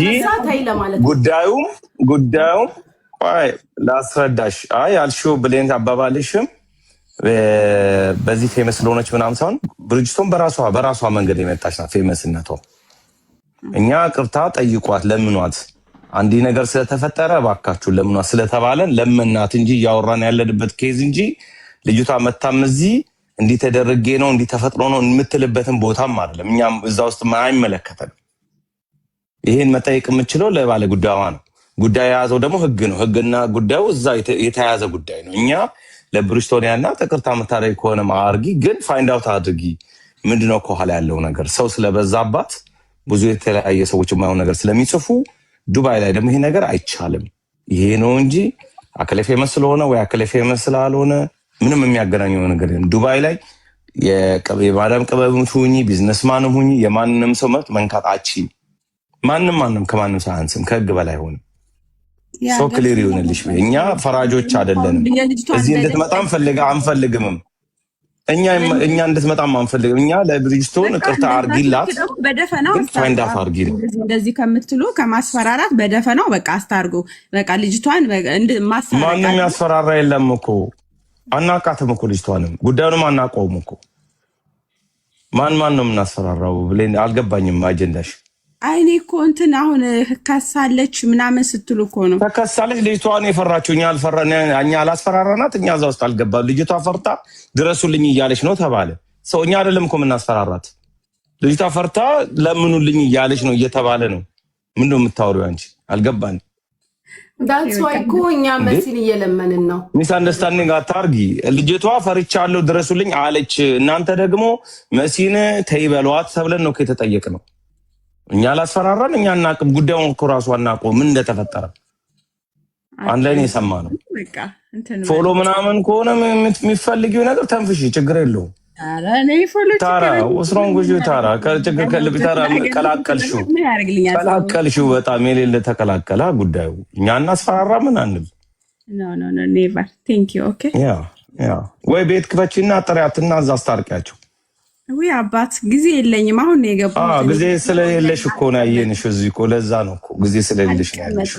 ጉዳዩም ላስረዳሽ። አይ ያልሽው ብሌን አባባልሽም በዚህ ፌመስ ስለሆነች ምናምን ሳይሆን ብሪጅስቶን በራሷ መንገድ የመጣች ናት ፌመስነቷ። እኛ ቅርታ ጠይቋት ለምኗት፣ አንዲ ነገር ስለተፈጠረ እባካችሁ ለምኗት ስለተባለን ለምናት እንጂ እያወራን ያለንበት ኬዝ እንጂ ልጅቷ መታም እዚህ እንዲህ ተደረገ ነው እንዲህ ተፈጥሮ ነው የምትልበትን ቦታም አይደለም። እኛም እዛ ውስጥ አይመለከተንም። ይሄን መጠየቅ የምችለው ለባለ ጉዳዩዋ ነው። ጉዳይ የያዘው ደግሞ ህግ ነው። ህግና ጉዳዩ እዛ የተያያዘ ጉዳይ ነው። እኛ ለብሪጅስቶንያና ተቅርታ መታረይ ከሆነ ማርጊ ግን ፋይንድ አውት አድርጊ ምንድነው ከኋላ ያለው ነገር። ሰው ስለበዛባት ብዙ የተለያየ ሰዎች የማይሆን ነገር ስለሚጽፉ ዱባይ ላይ ደግሞ ይሄ ነገር አይቻልም። ይሄ ነው እንጂ አከለ ፌመስ ስለሆነ ወይ አከለ ፌመስ ስላልሆነ ምንም የሚያገናኘው ነገር የለም። ዱባይ ላይ የማዳም ቅበብም ሁኚ ቢዝነስማንም ሁኚ የማንንም ሰው መብት መንካት አትችይም። ማንም ከማንም ሳያንስም ከህግ በላይ ሆነ። ሶ ክሊር ይሁንልሽ። እኛ ፈራጆች አይደለንም። እዚህ እንድትመጣ አንፈልግምም። እኛ እንድትመጣም አንፈልግም። እኛ ለብሪጅስቶን ቅርታ አርጊላት በደፈናው ፋይንዳት አርጊ እንደዚህ ከምትሉ ከማስፈራራት በደፈናው በቃ አስታርጎ በቃ ልጅቷን ማስፈራራት ማንም ያስፈራራ የለም እኮ አናቃተም እኮ ልጅቷንም ጉዳዩንም አናውቀውም እኮ ማን ነው የምናስፈራራው ብለን አልገባኝም። አጀንዳሽ አይኔ እኮ እንትን አሁን ከሳለች ምናምን ስትሉ እኮ ነው። ተከሳለች ልጅቷን የፈራችው እኛ አላስፈራራናት። እኛ እዛ ውስጥ አልገባም። ልጅቷ ፈርታ ድረሱልኝ እያለች ነው ተባለ። ሰው እኛ አይደለም እኮ የምናስፈራራት። ልጅቷ ፈርታ ለምኑልኝ እያለች ነው እየተባለ ነው። ምንድነው የምታወሪው አንቺ? አልገባን። ዳትስ ዋይ እኮ እኛ መሲን እየለመንን ነው። ሚስ አንደርስታንዲንግ አታርጊ። ልጅቷ ፈርቻለሁ ድረሱልኝ አለች። እናንተ ደግሞ መሲን ተይበሏት ተብለን ነው የተጠየቅነው። እኛ ላስፈራራን እኛ እናቅም። ጉዳዩን እኮ ራሱ አናውቀውም ምን እንደተፈጠረ አንድ ላይ ነው የሰማነው። ፎሎ ምናምን ከሆነ የሚፈልጊው ነገር ተንፍሺ፣ ችግር የለውም። ታራ ወስሮን ጉጆ ታራ ከጭግር ከልብ ታራ ቀላቀልሽው በጣም የሌለ ተቀላቀላ ጉዳዩ። እኛ እናስፈራራ ምን አንል ኔቨር ቴንክ ዩ ኦኬ። ወይ ቤት ክፈቺና ጥሪያትና እዛ አስታርቂያቸው። ወይ አባት ጊዜ የለኝም አሁን ነው የገባሁት። ጊዜ ስለሌለሽ እኮ ነው ያየንሽ እዚህ እኮ ለዛ ነው እኮ ጊዜ ስለሌለሽ ነው ያለሽ።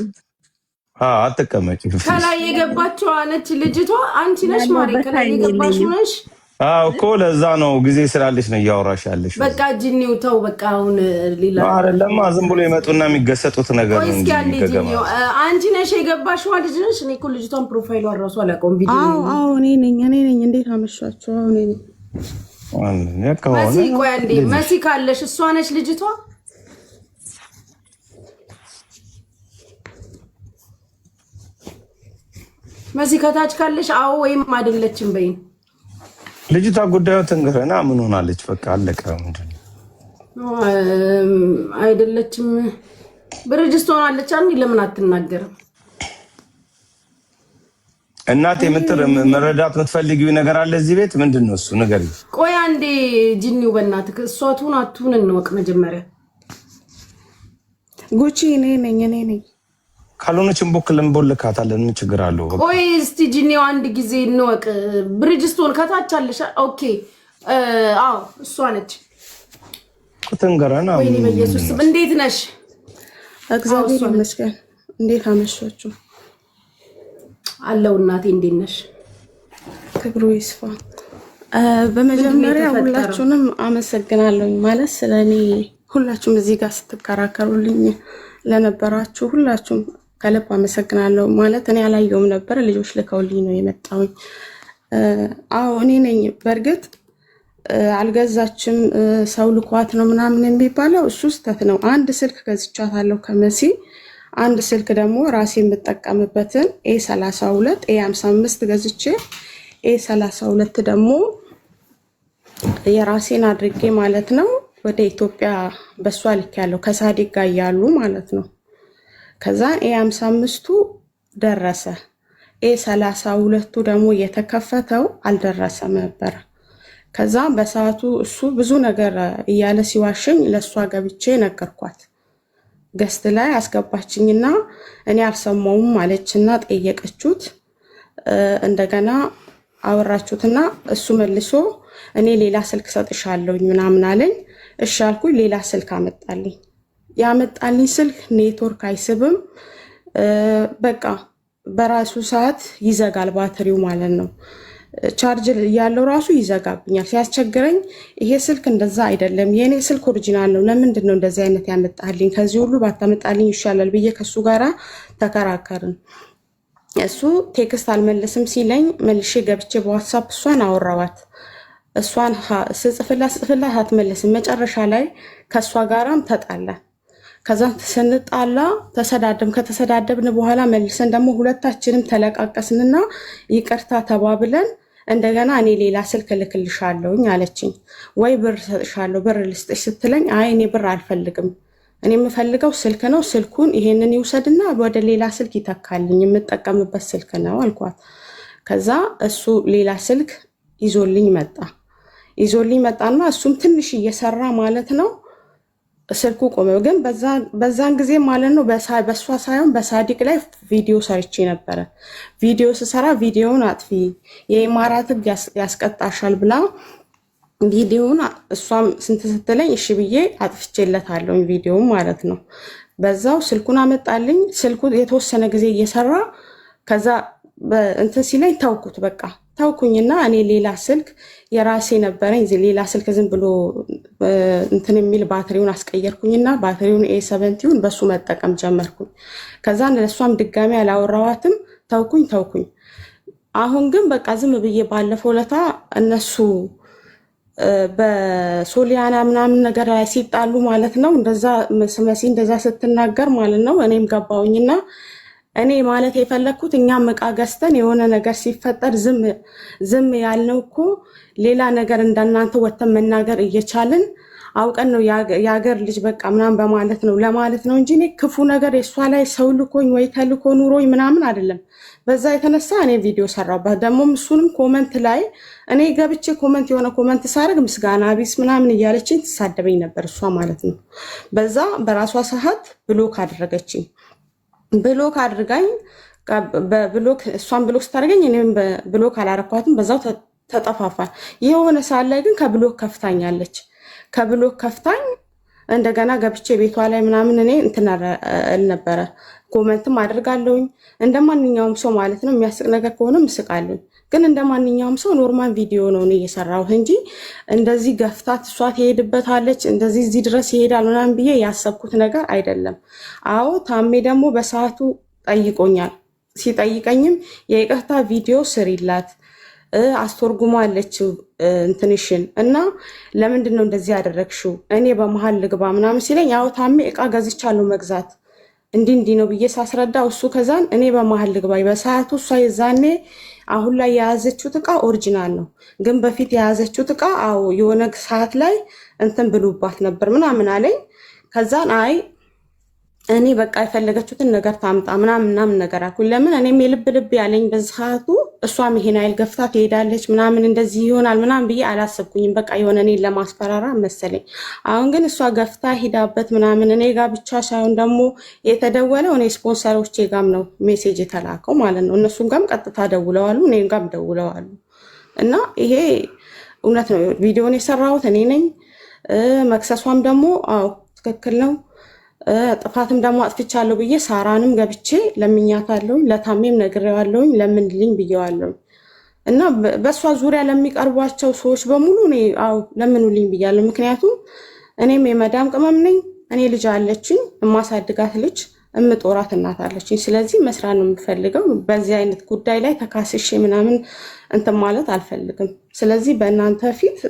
አትቀመጪ። ከላይ የገባችው አነች ልጅቷ አንቺ ነሽ ማሪ። ከላይ የገባሽው ነሽ እኮ ለዛ ነው ጊዜ ስላለሽ ነው እያወራሽ ያለሽ። በቃ ጂኒው ተው በቃ አሁን ሌላ አይደለም ዝም ብሎ ይመጡና የሚገሰጡት ነገር ነው እንጂ ጂኒው አንቺ ነሽ የገባሽው ልጅ ነሽ። እኔ እኮ ልጅቷን ፕሮፋይሉ አራሱ አላውቀውም። ቪዲዮ አዎ እኔ ነኝ እንዴት አመሻችሁ? እኔ ነኝ መሲ። ቆይ አንዴ መሲ ካለሽ እሷ ነሽ ልጅቷ? መሲ ከታች ካለሽ አዎ ወይም አይደለችም በይኝ። ልጅቷ ጉዳዩ ትንገረና ምን ሆናለች? በቃ አለቀ። ምንድነው አይደለችም ብርጅስት ሆናለች። አንዴ ለምን አትናገርም? እናቴ መረዳት የምትፈልጊው ነገር አለ እዚህ ቤት። ምንድነው እሱ ነገር? ቆይ አንዴ ጂኒው በእናትህ እሷ ትሁን አትሁን እንወቅ መጀመሪያ። ጉቺ እኔ ነኝ ካልሆነችም ቦክልን ቦልካታለን። ምን ችግር አለው? ቆይ እስቲ ጂኒው አንድ ጊዜ እንወቅ። ብሪጅስቶን ከታች አለሽ? ኦኬ አዎ እሷ ነች። ከተንገራና ወይኔ በኢየሱስ እንዴት ነሽ? እግዚአብሔር ይመስገን። እንዴት አመሻችሁ? አለው እናቴ እንዴት ነሽ? ክብሩ ይስፋ። በመጀመሪያ ሁላችሁንም አመሰግናለሁ። ማለት ስለኔ ሁላችሁም እዚህ ጋር ስትከራከሩልኝ ለነበራችሁ ሁላችሁም ከልብ አመሰግናለሁ። ማለት እኔ አላየውም ነበር፣ ልጆች ልከውልኝ ነው የመጣሁኝ። አዎ እኔ ነኝ። በእርግጥ አልገዛችም ሰው ልኳት ነው ምናምን የሚባለው እሱ ስህተት ነው። አንድ ስልክ ገዝቻታለሁ ከመሲ፣ አንድ ስልክ ደግሞ ራሴ የምጠቀምበትን A32 A55 ገዝቼ A32 ደግሞ የራሴን አድርጌ ማለት ነው ወደ ኢትዮጵያ በሷ ልክ ያለው ከሳዲቅ ጋር ያሉ ማለት ነው። ከዛ A55ቱ ደረሰ። A32ቱ ደግሞ የተከፈተው አልደረሰም ነበር። ከዛ በሰዓቱ እሱ ብዙ ነገር እያለ ሲዋሽኝ ለሷ ገብቼ ነገርኳት። ገስት ላይ አስገባችኝና እኔ አልሰማውም ማለችና ጠየቀችሁት። እንደገና አወራችሁትና እሱ መልሶ እኔ ሌላ ስልክ ሰጥሻለሁኝ ምናምን አለኝ። እሺ አልኩኝ። ሌላ ስልክ አመጣልኝ። ያመጣልኝ ስልክ ኔትወርክ አይስብም። በቃ በራሱ ሰዓት ይዘጋል ባትሪው ማለት ነው። ቻርጅ ያለው ራሱ ይዘጋብኛል። ሲያስቸግረኝ ይሄ ስልክ እንደዛ አይደለም የኔ ስልክ ኦሪጂናል ነው፣ ለምንድን ነው እንደዚህ አይነት ያመጣልኝ? ከዚህ ሁሉ ባታመጣልኝ ይሻላል ብዬ ከሱ ጋራ ተከራከርን። እሱ ቴክስት አልመልስም ሲለኝ መልሼ ገብቼ በዋትሳፕ እሷን አወራዋት። እሷን ስጽፍላት አትመልስም። መጨረሻ ላይ ከእሷ ጋራም ተጣላ። ከዛ ስንጣላ ከተሰዳደብን በኋላ መልሰን ደግሞ ሁለታችንም ተለቃቀስንና ይቅርታ ተባብለን እንደገና እኔ ሌላ ስልክ ልክልሻለሁኝ አለችኝ። ወይ ብር ሰጥሻለሁ ብር ልስጥሽ ስትለኝ አይ እኔ ብር አልፈልግም፣ እኔ የምፈልገው ስልክ ነው፣ ስልኩን ይሄንን ይውሰድና ወደ ሌላ ስልክ ይተካልኝ፣ የምጠቀምበት ስልክ ነው አልኳት። ከዛ እሱ ሌላ ስልክ ይዞልኝ መጣና እሱም ትንሽ እየሰራ ማለት ነው ስልኩ ቆመ። ግን በዛን ጊዜ ማለት ነው በሷ ሳይሆን በሳዲቅ ላይ ቪዲዮ ሰርቼ ነበረ። ቪዲዮ ስሰራ ቪዲዮውን አጥፊ የኢማራት ሕግ ያስቀጣሻል ብላ ቪዲዮውን እሷም ስንት ስትለኝ እሺ ብዬ አጥፍቼለታለሁ ቪዲዮውን ማለት ነው። በዛው ስልኩን አመጣልኝ። ስልኩ የተወሰነ ጊዜ እየሰራ ከዛ እንትን ሲለኝ ተውኩት። በቃ ተውኩኝና እኔ ሌላ ስልክ የራሴ ነበረኝ ሌላ ስልክ ዝም ብሎ እንትን የሚል ባትሪውን አስቀየርኩኝና ባትሪውን A70ውን በሱ መጠቀም ጀመርኩኝ። ከዛ ለሷም ድጋሚ አላወራዋትም፣ ተውኩኝ። አሁን ግን በቃ ዝም ብዬ ባለፈው ለታ እነሱ በሶሊያና ምናምን ነገር ላይ ሲጣሉ ማለት ነው እንደዛ መሲ እንደዛ ስትናገር ማለት ነው እኔም ገባውኝና እኔ ማለት የፈለኩት እኛም ዕቃ ገዝተን የሆነ ነገር ሲፈጠር ዝም ያልነው እኮ ሌላ ነገር እንደናንተ ወተን መናገር እየቻልን አውቀን ነው የሀገር ልጅ በቃ ምናምን በማለት ነው ለማለት ነው እንጂ እኔ ክፉ ነገር የሷ ላይ ሰው ልኮኝ ወይ ተልኮ ኑሮኝ ምናምን አይደለም። በዛ የተነሳ እኔ ቪዲዮ ሰራሁበት። ደግሞ እሱንም ኮመንት ላይ እኔ ገብቼ የሆነ ኮመንት ሳደርግ ምስጋና ቢስ ምናምን እያለችኝ ትሳደበኝ ነበር እሷ ማለት ነው። በዛ በራሷ ሰዓት ብሎክ አደረገችኝ። ብሎክ አድርጋኝ እሷን ብሎክ ስታደርገኝ እኔም ብሎክ አላረኳትም። በዛው ተጠፋፋል። የሆነ ሰዓት ላይ ግን ከብሎክ ከፍታኛለች። ከብሎክ ከፍታኝ እንደገና ገብቼ ቤቷ ላይ ምናምን እኔ እንትን እል ነበረ። ኮመንትም አድርጋለሁኝ እንደ ማንኛውም ሰው ማለት ነው። የሚያስቅ ነገር ከሆነ ምስቃለሁኝ። ግን እንደማንኛውም ሰው ኖርማል ቪዲዮ ነው እኔ እየሰራሁት እንጂ እንደዚህ ገፍታት እሷ ትሄድበታለች እንደዚህ እዚህ ድረስ ይሄዳል ምናምን ብዬ ያሰብኩት ነገር አይደለም። አዎ ታሜ ደግሞ በሰዓቱ ጠይቆኛል። ሲጠይቀኝም የይቅርታ ቪዲዮ ስሪላት አስተርጉማ አለችው እንትንሽን እና ለምንድን ነው እንደዚህ ያደረግሽው እኔ በመሀል ልግባ ምናምን ሲለኝ ያው ታሜ እቃ ገዝቻለሁ መግዛት እንዲህ ነው ብዬ ሳስረዳው እሱ ከዛን እኔ በመሀል ልግባ በሰዓቱ እሷ የዛኔ አሁን ላይ የያዘችው እቃ ኦሪጂናል ነው፣ ግን በፊት የያዘችው እቃ አዎ የሆነ ሰዓት ላይ እንትን ብሉባት ነበር ምናምን አለኝ። ከዛን አይ እኔ በቃ የፈለገችሁትን ነገር ታምጣ ምናምን ነገር አልኩኝ። ለምን እኔም የልብ ልብ ያለኝ በሰዓቱ እሷም ይሄን አይል ገፍታ ትሄዳለች ምናምን እንደዚህ ይሆናል ምናምን ብዬ አላሰብኩኝም። በቃ የሆነ እኔን ለማስፈራራ መሰለኝ። አሁን ግን እሷ ገፍታ ሂዳበት ምናምን እኔ ጋር ብቻ ሳይሆን ደግሞ የተደወለው እኔ ስፖንሰሮቼ ጋም ነው ሜሴጅ የተላከው ማለት ነው። እነሱም ጋም ቀጥታ ደውለዋሉ፣ እኔም ጋም ደውለዋሉ። እና ይሄ እውነት ነው። ቪዲዮን የሰራሁት እኔ ነኝ። መክሰሷም ደግሞ አዎ ትክክል ነው። ጥፋትም ደግሞ አጥፍቻለሁ ብዬ ሳራንም ገብቼ ለምኛታለሁኝ፣ ለታሜም ነግሬዋለሁኝ፣ ለምንልኝ ብዬዋለሁኝ። እና በእሷ ዙሪያ ለሚቀርቧቸው ሰዎች በሙሉ እኔ አዎ ለምኑልኝ ብያለሁ። ምክንያቱም እኔም የመዳም ቅመም ነኝ። እኔ ልጅ አለችኝ፣ የማሳድጋት ልጅ፣ እምጦራት እናት አለችኝ። ስለዚህ መስራት ነው የምፈልገው። በዚህ አይነት ጉዳይ ላይ ተካስሼ ምናምን እንትን ማለት አልፈልግም። ስለዚህ በእናንተ ፊት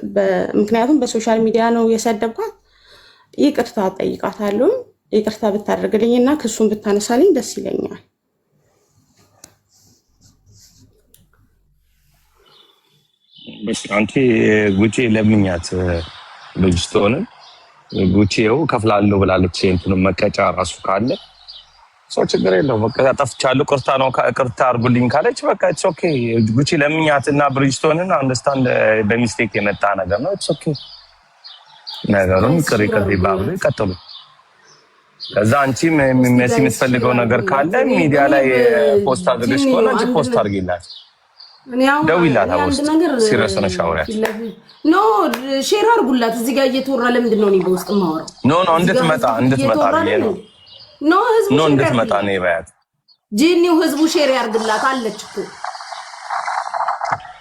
ምክንያቱም በሶሻል ሚዲያ ነው የሰደብኳት፣ ይቅርታ ጠይቃታለሁ። ይቅርታ ብታደርግልኝ እና ክሱን ብታነሳልኝ ደስ ይለኛል። አንቺ ጉቺ ለምኛት ልጅ ስትሆን ጉቺው ከፍላለሁ ብላለች። እንትኑ መቀጫ ራሱ ካለ ሰው ችግር የለው። በቃ ጠፍቻለሁ ቅርታ ነው ቅርታ አድርጉልኝ ካለች በቃ ኢትስ ኦኬ። ጉቺ ለምኛትና ብሪጅስቶንን አንደርስታንድ በሚስቴክ የመጣ ነገር ነው። ኢትስ ኦኬ። ነገሩን ቅሪ ባብሉ ይቀጥሉ። ከዛ አንቺ መሲ የምትፈልገው ነገር ካለ ሚዲያ ላይ ፖስት አድርገሽ ከሆነ አንቺ ፖስት አድርጊላት፣ ደውይላት። አውስጥ ሲሪየስ ነሽ አውሪያት። ኖ ሼር አድርጉላት። እዚህ ጋር እየተወራ ለምንድን ነው እኔ በውስጥ የማወራው? ኖ እንድትመጣ ብዬ ነው። ኖ እንድትመጣ ነው ይባያት። ጂኒው ህዝቡ ሼር ያርግላት አለች እኮ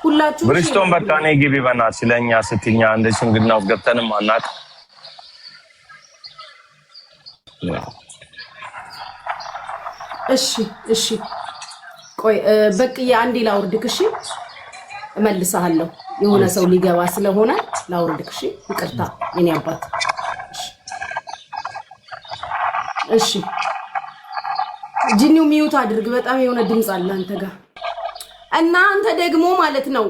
ሁላችሁ። ብሪጅስቶን በቃ እኔ ግቢ በእናትሽ ለእኛ ስትኛ እንደ ሽምግልና ውስጥ ገብተንም አናውቅ። እሺ ቆይ በቅዬ አንዴ ላውርድክ። እሺ እመልስሃለሁ። የሆነ ሰው ሊገባ ስለሆነ ላውርድክ። እሺ ይቅርታ የኔ አባት። እሺ ጂኒው ሚዩት አድርግ። በጣም የሆነ ድምፅ አለ አንተ ጋር። እናንተ ደግሞ ማለት ነው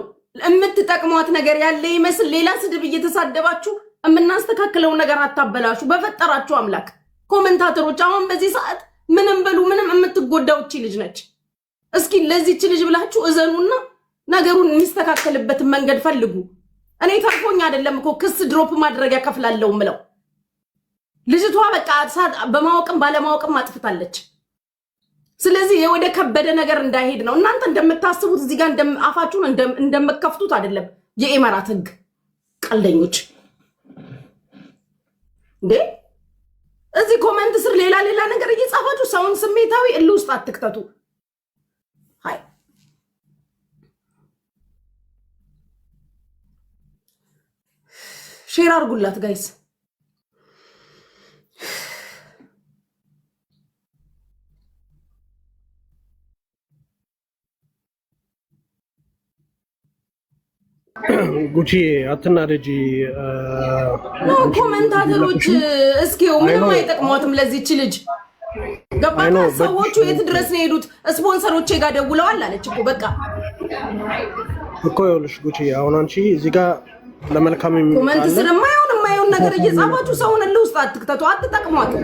የምትጠቅሟት ነገር ያለ ይመስል ሌላ ስድብ እየተሳደባችሁ የምናስተካክለው ነገር አታበላሹ። በፈጠራችሁ አምላክ ኮሜንታተሮች፣ አሁን በዚህ ሰዓት ምንም በሉ ምንም የምትጎዳው እቺ ልጅ ነች። እስኪ ለዚህች ልጅ ብላችሁ እዘኑና ነገሩን የሚስተካከልበትን መንገድ ፈልጉ። እኔ ተርፎኝ አይደለም እኮ ክስ ድሮፕ ማድረግ ያከፍላለሁ ምለው። ልጅቷ በቃ በማወቅም ባለማወቅም አጥፍታለች። ስለዚህ ወደ ከበደ ነገር እንዳይሄድ ነው። እናንተ እንደምታስቡት እዚህ ጋር አፋችሁን እንደምትከፍቱት አይደለም። የኢማራት ህግ ቀልደኞች እንዴ! እዚህ ኮሜንት ስር ሌላ ነገር እየጻፋችሁ ሰውን ስሜታዊ እልህ ውስጥ አትክተቱ። ሃይ ሼር አድርጉላት ጋይስ። ጉቺ አትናደጂ። ኮሜንታተሮች እስኪው ምንም አይጠቅሟትም ለዚህች ልጅ ገባታ። ሰዎቹ የት ድረስ ነው የሄዱት? ስፖንሰሮቼ ጋር ደውለዋል አለች እኮ በቃ እኮ ይኸውልሽ ጉቺ፣ አሁን አንቺ እዚህ ጋር ለመልካም ኮሜንት ስር የማይሆን ነገር እየጻፋችሁ ሰውን እልህ ውስጥ አትክተቱ። አትጠቅሟትም።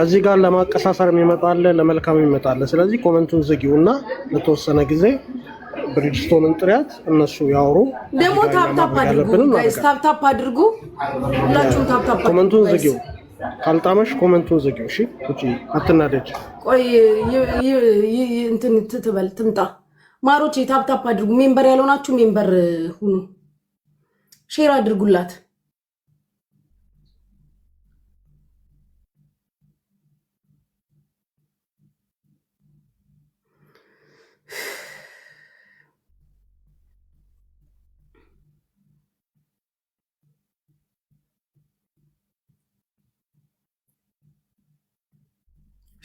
እዚህ ጋር ለማቀሳሰር የሚመጣለ ለመልካም የሚመጣለ። ስለዚህ ኮሜንቱን ዝጊውና ለተወሰነ ጊዜ ብሪጅስቶንን ጥሪያት፣ እነሱ ያወሩ። ደግሞ ታፕታፕ አድርጉ ጋይስ፣ ታፕታፕ አድርጉ ሁላችሁም ታፕታፕ። ኮሜንቱን ዝጊው፣ ካልጣመሽ ኮሜንቱን ዝጊው። እሺ ጉቺ አትናደጅ። ቆይ እንትን ትትበል ትምጣ። ማሮቼ ታፕታፕ አድርጉ። ሜምበር ያልሆናችሁ ሜምበር ሁኑ። ሼር አድርጉላት።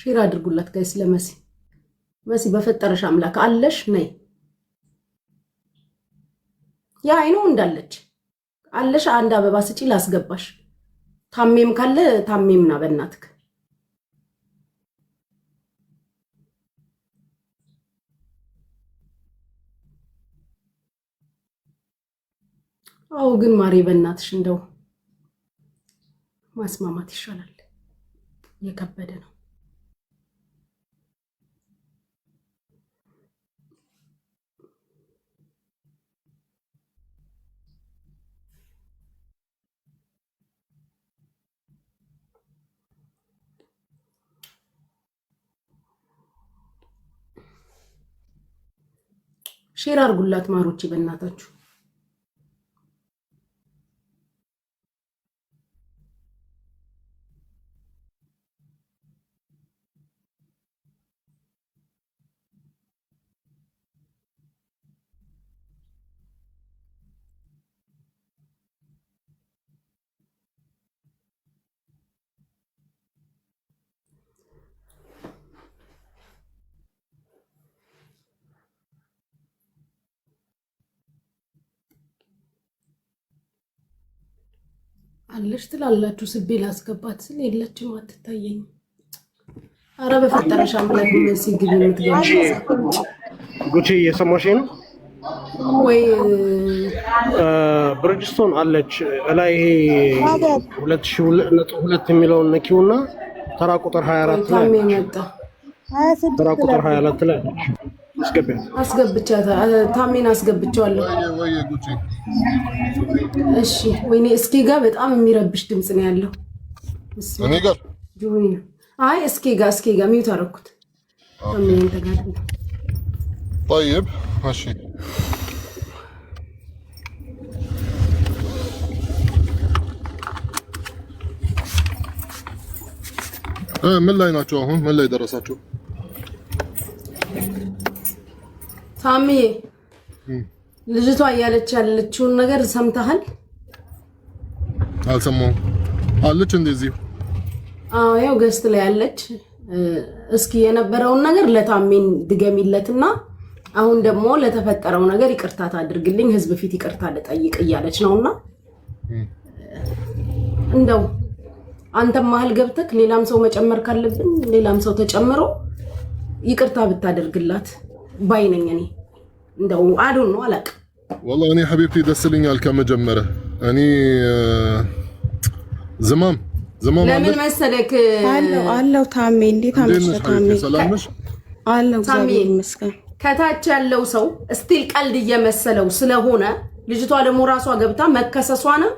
ሼር አድርጉላት ጋይስ ለመሲ መሲ በፈጠረሽ አምላክ አለሽ ነይ ያ አይኑ እንዳለች አለሽ አንድ አበባ ስጪ ላስገባሽ ታሜም ካለ ታሜምና በእናትክ አው ግን ማሪ በእናትሽ እንደው ማስማማት ይሻላል የከበደ ነው ሼር አድርጉላት ማሮቼ በእናታችሁ አለሽ ትላላችሁ ስቤ ላስገባት ስለ የለችም አትታየኝ አረ በፈጠረሽ አምላክ መሲ ግቢ የምትገባ ጉቺ እየሰማሽ ነው ወይ ብሪጅስቶን አለች ላይ 2002 የሚለውን ነኪውና ተራ ቁጥር 24 ላይ ታሜ መጣ ተራ ቁጥር 24 ላይ አስገብቻታ ታሜን አስገብቻለሁ ወይ ጉቺ እሺ ወይኔ እስኪ ጋር በጣም የሚረብሽ ድምጽ ነው ያለው እኔ ጋር ጆይን አይ እስኪ ጋር ሚውት አደረኩት ታሜን ተጋድም طيب ماشي ምን ላይ ናቸው አሁን ምን ላይ ደረሳችሁ ታሜ ልጅቷ እያለች ያለችውን ነገር ሰምተሃል አልሰማሁም አለች እንደዚህ አዎ ያው ገስት ላይ ያለች እስኪ የነበረውን ነገር ለታሜን ድገሚለትና አሁን ደግሞ ለተፈጠረው ነገር ይቅርታ ታድርግልኝ ህዝብ ፊት ይቅርታ ልጠይቅ እያለች ነውና እንደው አንተም መሀል ገብተክ ሌላም ሰው መጨመር ካለብን ሌላም ሰው ተጨምሮ ይቅርታ ብታደርግላት ባይነኝ እኔ እንደው አዶን ነው አላቅ والله እኔ حبيبتي ደስልኛል ከመጀመረ እኔ ዝማም ለምን መሰለክ አለው ታሜ እንዴት አመሸህ ታሜ ሰላምሽ አለው እግዚአብሔር ይመስገን ከታች ያለው ሰው ስቲል ቀልድ እየመሰለው ስለሆነ ልጅቷ ደግሞ ራሷ ገብታ መከሰሷንም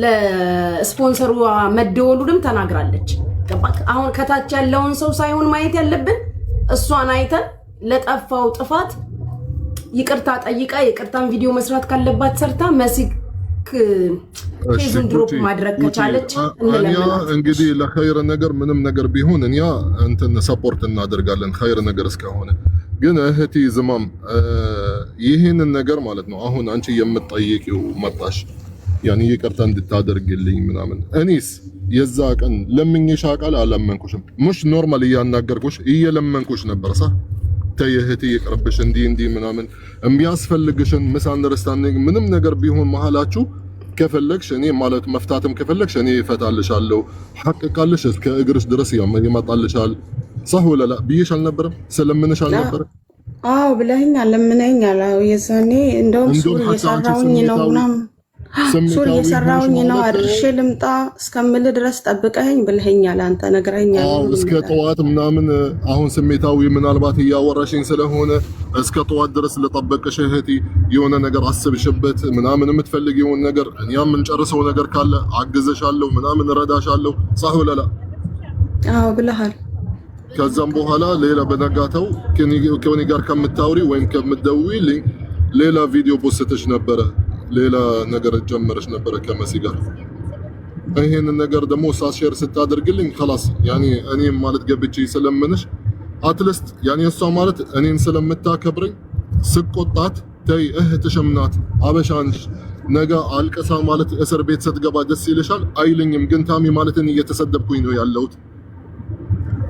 ለስፖንሰሩ መደወሉንም ተናግራለች ገባክ አሁን ከታች ያለውን ሰው ሳይሆን ማየት ያለብን እሷን አይተን ለጠፋው ጥፋት ይቅርታ ጠይቃ ይቅርታን ቪዲዮ መስራት ካለባት ሰርታ መሲክ ኬዙን ድሮፕ ማድረግ ከቻለች እንለምናለን እንግዲህ ለኸይር ነገር ምንም ነገር ቢሆን እኛ እንትን ሰፖርት እናደርጋለን ኸይር ነገር እስከሆነ ግን እህቲ ዝማም ይሄንን ነገር ማለት ነው አሁን አንቺ የምትጠይቂው መጣሽ ያኒ ይቅርታ እንድታደርግልኝ ምናምን እኔስ የዛ ቀን ለምኝሽ አቃል አላመንኩሽም ሙሽ ኖርማል ያናገርኩሽ እየለመንኩሽ ነበር ሳ ተየህቲ ይቅርብሽ እንዲ ምናምን የሚያስፈልግሽን ምስ አንደርስታንዲንግ ምንም ነገር ቢሆን መሐላችሁ ከፈለግሽ እኔ ማለት መፍታትም ከፈለግሽ እኔ እፈታልሻለሁ ሐቅ ካለሽ እስከ እግርሽ ድረስ ይመጣልሻል صح ولا لا ብዬሽ አልነበረም ስለምንሽ አልነበረም አዎ ብለኸኛል ለምነኛል የዛኔ እንደውም ሱር እየሰራሁኝ ነው ምናምን ሱር እየሰራሁኝ ነው አድርሼ ልምጣ እስከምል ድረስ ጠብቀኸኝ ብለኸኛል አንተ ነግረኸኛል አዎ እስከ ጠዋት ምናምን አሁን ስሜታዊ ምናልባት እያወራሽኝ ስለሆነ እስከ ጠዋት ድረስ ለጠበቅሽ እህቴ የሆነ ነገር አስብሽበት ምናምን የምትፈልጊውን ነገር እኛም እንጨርሰው ነገር ካለ አግዘሻለሁ ምናምን እረዳሻለሁ صح ولا لا አዎ ብለሃል ከዛም በኋላ ሌላ በነጋታው ከኔ ጋር ከምታውሪ ወይም ከምትደውይልኝ ሌላ ቪዲዮ ፖስትሽ ነበረ ሌላ ነገር ጀመረሽ ነበረ ከመሲ ጋር ይሄን ነገር ደግሞ ሳሼር ስታደርግልኝ خلاص ያኒ እኔ ማለት ገብቼ ስለምንሽ አትሊስት ያኒ እሷ ማለት እኔን ስለምታከብረኝ ስቆጣት ተይ እህትሽም ናት አበሻንሽ ነገ አልቀሳ ማለት እስር ቤት ስትገባ ደስ ይልሻል አይልኝም ግን ታሚ ማለትን እየተሰደብኩኝ ነው ያለሁት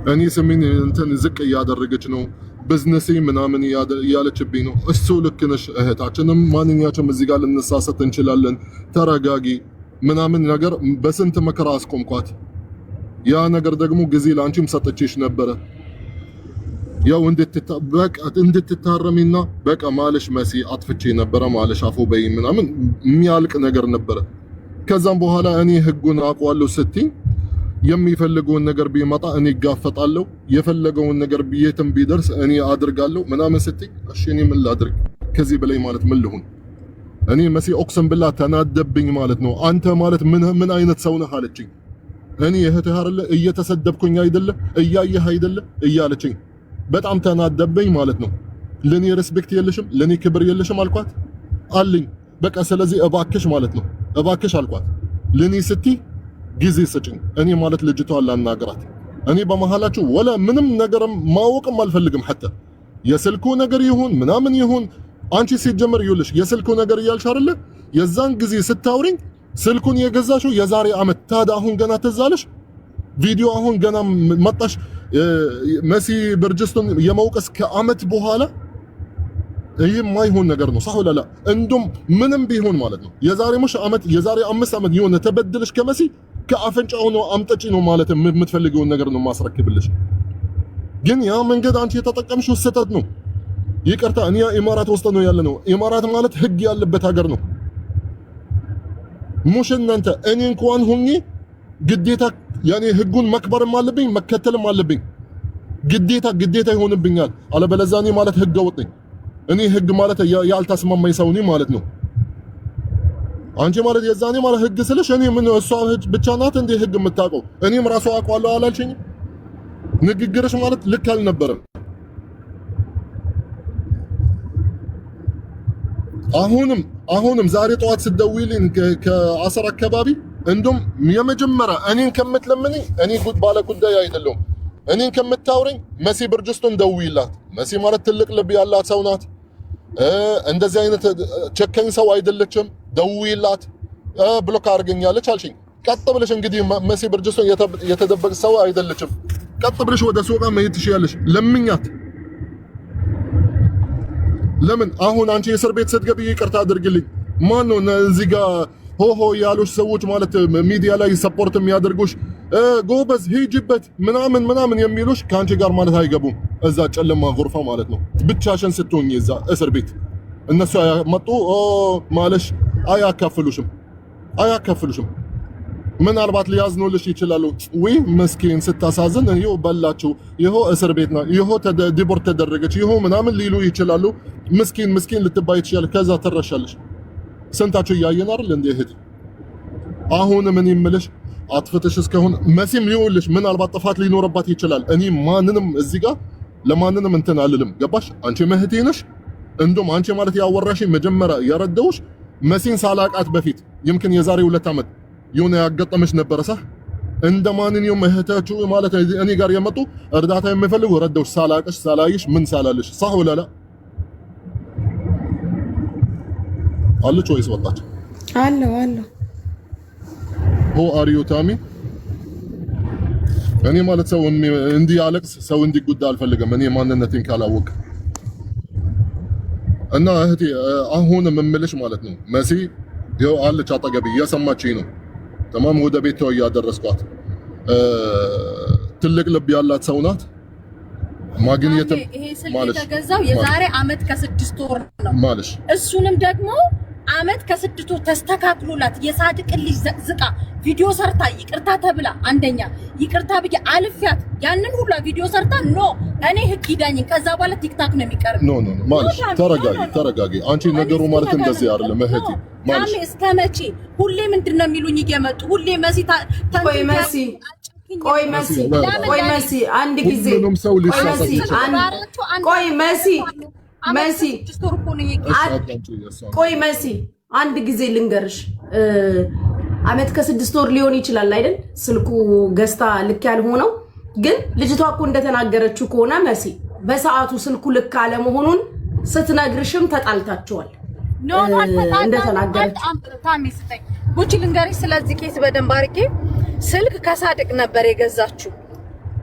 እኔ ስሜን እንትን ዝቅ እያደረገች ነው ቢዝነሴ ምናምን እያለችብኝ ነው። እሱ ልክ ነሽ እህታችንም ማንኛችንም እዚህ ጋር ልንሳሰት እንችላለን። ተረጋጊ ምናምን ነገር በስንት መከራ አስቆምኳት። ያ ነገር ደግሞ ጊዜ ላንቺም ሰጥቼሽ ነበረ ያው እንድትታረሚና በቃ ማለሽ መሲ አጥፍቼ ነበረ ማለሽ አፎ በይ ምናምን የሚያልቅ ነገር ነበረ። ከዛም በኋላ እኔ ህጉን አውቀዋለሁ ስትይ የሚፈልገውን ነገር ቢመጣ እኔ ጋፈጣለሁ፣ የፈለገውን ነገር የትም ቢደርስ እኔ አድርጋለሁ ምናምን ስትይ እሺ እኔ ምን ላድርግ ከዚህ በላይ ማለት ምን ልሁን? እኔ መሲ ኦክሰን ብላ ተናደብኝ ማለት ነው። አንተ ማለት ምን አይነት ሰው ነህ አለችኝ። እኔ እህትህ አይደለ እየተሰደብኩኝ አይደለ እያየህ አይደለ እያለችኝ በጣም ተናደበኝ ማለት ነው። ለኔ ሪስፔክት የለሽም፣ ለኔ ክብር የለሽም አልኳት አለኝ። በቃ ስለዚህ እባክሽ ማለት ነው እባክሽ አልኳት። ለኔ ስትይ ጊዜ ስጭኝ። እኔ ማለት ልጅቷን ላናገራት። እኔ በመሃላችሁ ወላ ምንም ነገርም ማወቅም አልፈልግም። حتى የስልኩ ነገር ይሁን ምናምን ይሁን አንቺ ሲጀመር ይኸውልሽ የስልኩ ነገር እያልሽ አይደለ የዛን ጊዜ ስታውሪኝ ስልኩን የገዛሽው የዛሬ አመት ታዲያ አሁን ገና ተዛለሽ ቪዲዮ አሁን ገና መጣሽ መሲ ብርጅስቶን የመውቀስ ከአመት በኋላ ይሄ ማይሆን ነገር ነው። صح ወላ እንዱም ምንም ቢሆን ማለት ነው የዛሬ ሙሽ አመት የዛሬ 5 አመት የሆነ ተበድልሽ ከመሲ ከአፈንጫው ነው አምጠጪ ነው ማለት የምትፈልጊውን ነገር ነው ማስረክብልሽ። ግን ያ መንገድ አንቺ የተጠቀምሽው ስህተት ነው። ይቅርታ እኛ ኢማራት ውስጥ ነው ያለነው። ኢማራት ማለት ህግ ያለበት ሀገር ነው። ሙሽ እናንተ እኔ እንኳን ሆኜ ግዴታ ያኔ ህጉን መክበርም አለብኝ መከተልም አለብኝ። ግዴታ ይሆንብኛል። አለበለዚያ እኔ ማለት ህግ ወጥ ነኝ። እኔ ህግ ማለት ያልተስማማኝ ሰው ነኝ ማለት ነው። አንቺ ማለት የዛኔ ማለት ህግ ስለሽ እኔ ምን እሷ ብቻ ናት እንደ ህግ የምታውቀው? እኔም ራሱ አውቀዋለሁ አላልሽኝ? ንግግርሽ ማለት ልክ አልነበረም። አሁንም ዛሬ ጠዋት ስትደውይልኝ ከአስር አካባቢ እንደውም የመጀመሪያ እኔን ከምትለምንኝ እኔ ባለ ጉዳይ አይደለሁም እኔን ከምታውረኝ መሲ ብርጅስቶን ደውይላት። መሲ ማለት ትልቅ ልብ ያላት ሰው ናት። እንደዚህ አይነት ቸከኝ ሰው አይደለችም። ደውይላት ብሎክ አድርገኛለች አልሽኝ። ቀጥ ብለሽ እንግዲህ መሲ ብርጅስቶን የተደበቀ ሰው አይደለችም። ቀጥ ብለሽ ወደ ሱቃ መሄድ ትችያለሽ። ለምኛት። ለምን አሁን አንቺ የእስር ቤት ስትገቢ ይቅርታ አድርግልኝ ማን ነው እዚህ ጋር ሆሆ ያሉሽ ሰዎች ማለት ሚዲያ ላይ ሰፖርት የሚያደርጉሽ ጎበዝ ሂጂበት ምናምን የሚሉሽ ከአንቺ ጋር ማለት አይገቡም። እዛ ጨለማ ጎርፋ ማለት ነው ብቻሽን ስትሆኚ እዛ እስር ቤት እነሱ መጡ ማለሽ አያካፍሉሽም። ምናልባት ሊያዝኑልሽ ይችላሉ። ወይ መስኪን ስታሳዝን ይሄው በላችሁ፣ ይሄው እስር ቤት ነው፣ ይሄው ዲቦርት ተደረገች፣ ይሄው ምናምን ሊሉ ይችላሉ። ምስኪን ልትባይ ትችያለሽ። ከዛ ትረሻለሽ። ስንታችሁ እያየን አይደል እንዴ እህት? አሁን ምን ይምልሽ አጥፍተሽ እስከሆነ መሲም ይኸውልሽ ምናልባት ጥፋት ሊኖርባት ይችላል። እኔ ማንንም እዚህ ጋር ለማንንም እንትን አልልም። ገባሽ? አንቺ እህቴ ነሽ። እንደውም አንቺ ማለት ያወራሽኝ መጀመሪያ ያረዳውሽ መሲን ሳላቃት በፊት ይምክን የዛሬ 2 አመት የሆነ ያጋጠመሽ ነበረ ሰህ እንደ ማንኛውም እህታችሁ ማለት እኔ ጋር የመጡ እርዳታ የሚፈልጉ ረዳውሽ ሳላቅሽ ሳላይሽ ምን ሳላልሽ صح ወላ ላ አለች ወይስ ወጣች? አለው ሆ አሪዮ ታሚ እኔ ማለት ሰው እንዲያለቅስ ሰው እንዲጎዳ አልፈልግም። እኔ ማንነቴን ካላወቅ እና እህቴ አሁን የምልሽ ማለት ነው መሲ ይኸው አለች አጠገቤ እየሰማችኝ ነው። ተማም ወደ ቤቷ እያደረስኳት ትልቅ ልብ ያላት ሰው ናት። ማግኘትም ይሄ ስልክ የተገዛው የዛሬ አመት ከ6 ወር ነው ማለሽ እሱንም ደግሞ አመት ከ6 ወር ተስተካክሎላት የሳድቅ ልጅ ዘቅዝቃ ቪዲዮ ሰርታ ይቅርታ ተብላ አንደኛ ይቅርታ ብዬ አልፊያት ያንን ሁሉ ቪዲዮ ሰርታ እኔ ህግ ይዳኝ ከዛ በኋላ ቲክታክ ነው የሚቀርብ። ኖ ማለሽ ተረጋጊ። አንቺ ነገሩ ማለት እንደዚህ አይደለም እህቴ። ማለሽ እስከ መቼ ሁሌ ምንድነው የሚሉኝ እየመጡ ሁሌ መሲ ቆይ መሲ አንድ ጊዜ አንድ ጊዜ ልንገርሽ። አመት ከ6 ወር ሊሆን ይችላል አይደል ስልኩ ገዝታ ልክ ያልሆነው። ግን ልጅቷ እኮ እንደተናገረችው ከሆነ መሲ በሰዓቱ ስልኩ ልክ አለ መሆኑን ስትነግርሽም ተጣልታችኋል። እንደተናገረች ታሚስተኝ ጉቺ ልንገርሽ ስለዚህ ኬስ በደንብ አድርጌ ስልክ ከሳድቅ ነበር የገዛችው።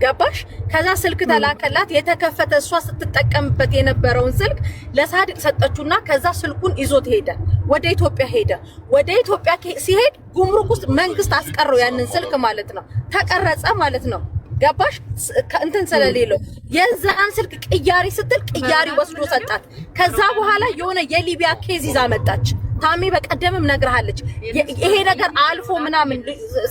ገባሽ? ከዛ ስልክ ተላከላት የተከፈተ እሷ ስትጠቀምበት የነበረውን ስልክ ለሳዲቅ ሰጠችውና ከዛ ስልኩን ይዞት ሄደ። ወደ ኢትዮጵያ ሄደ። ወደ ኢትዮጵያ ሲሄድ ጉምሩክ ውስጥ መንግስት አስቀረው ያንን ስልክ ማለት ነው። ተቀረጸ ማለት ነው። ገባሽ? እንትን ስለሌለው የዛን ስልክ ቅያሪ ስትል ቅያሪ ወስዶ ሰጣት። ከዛ በኋላ የሆነ የሊቢያ ኬዝ ይዛ መጣች። ታሜ በቀደምም ነግርሃለች። ይሄ ነገር አልፎ ምናምን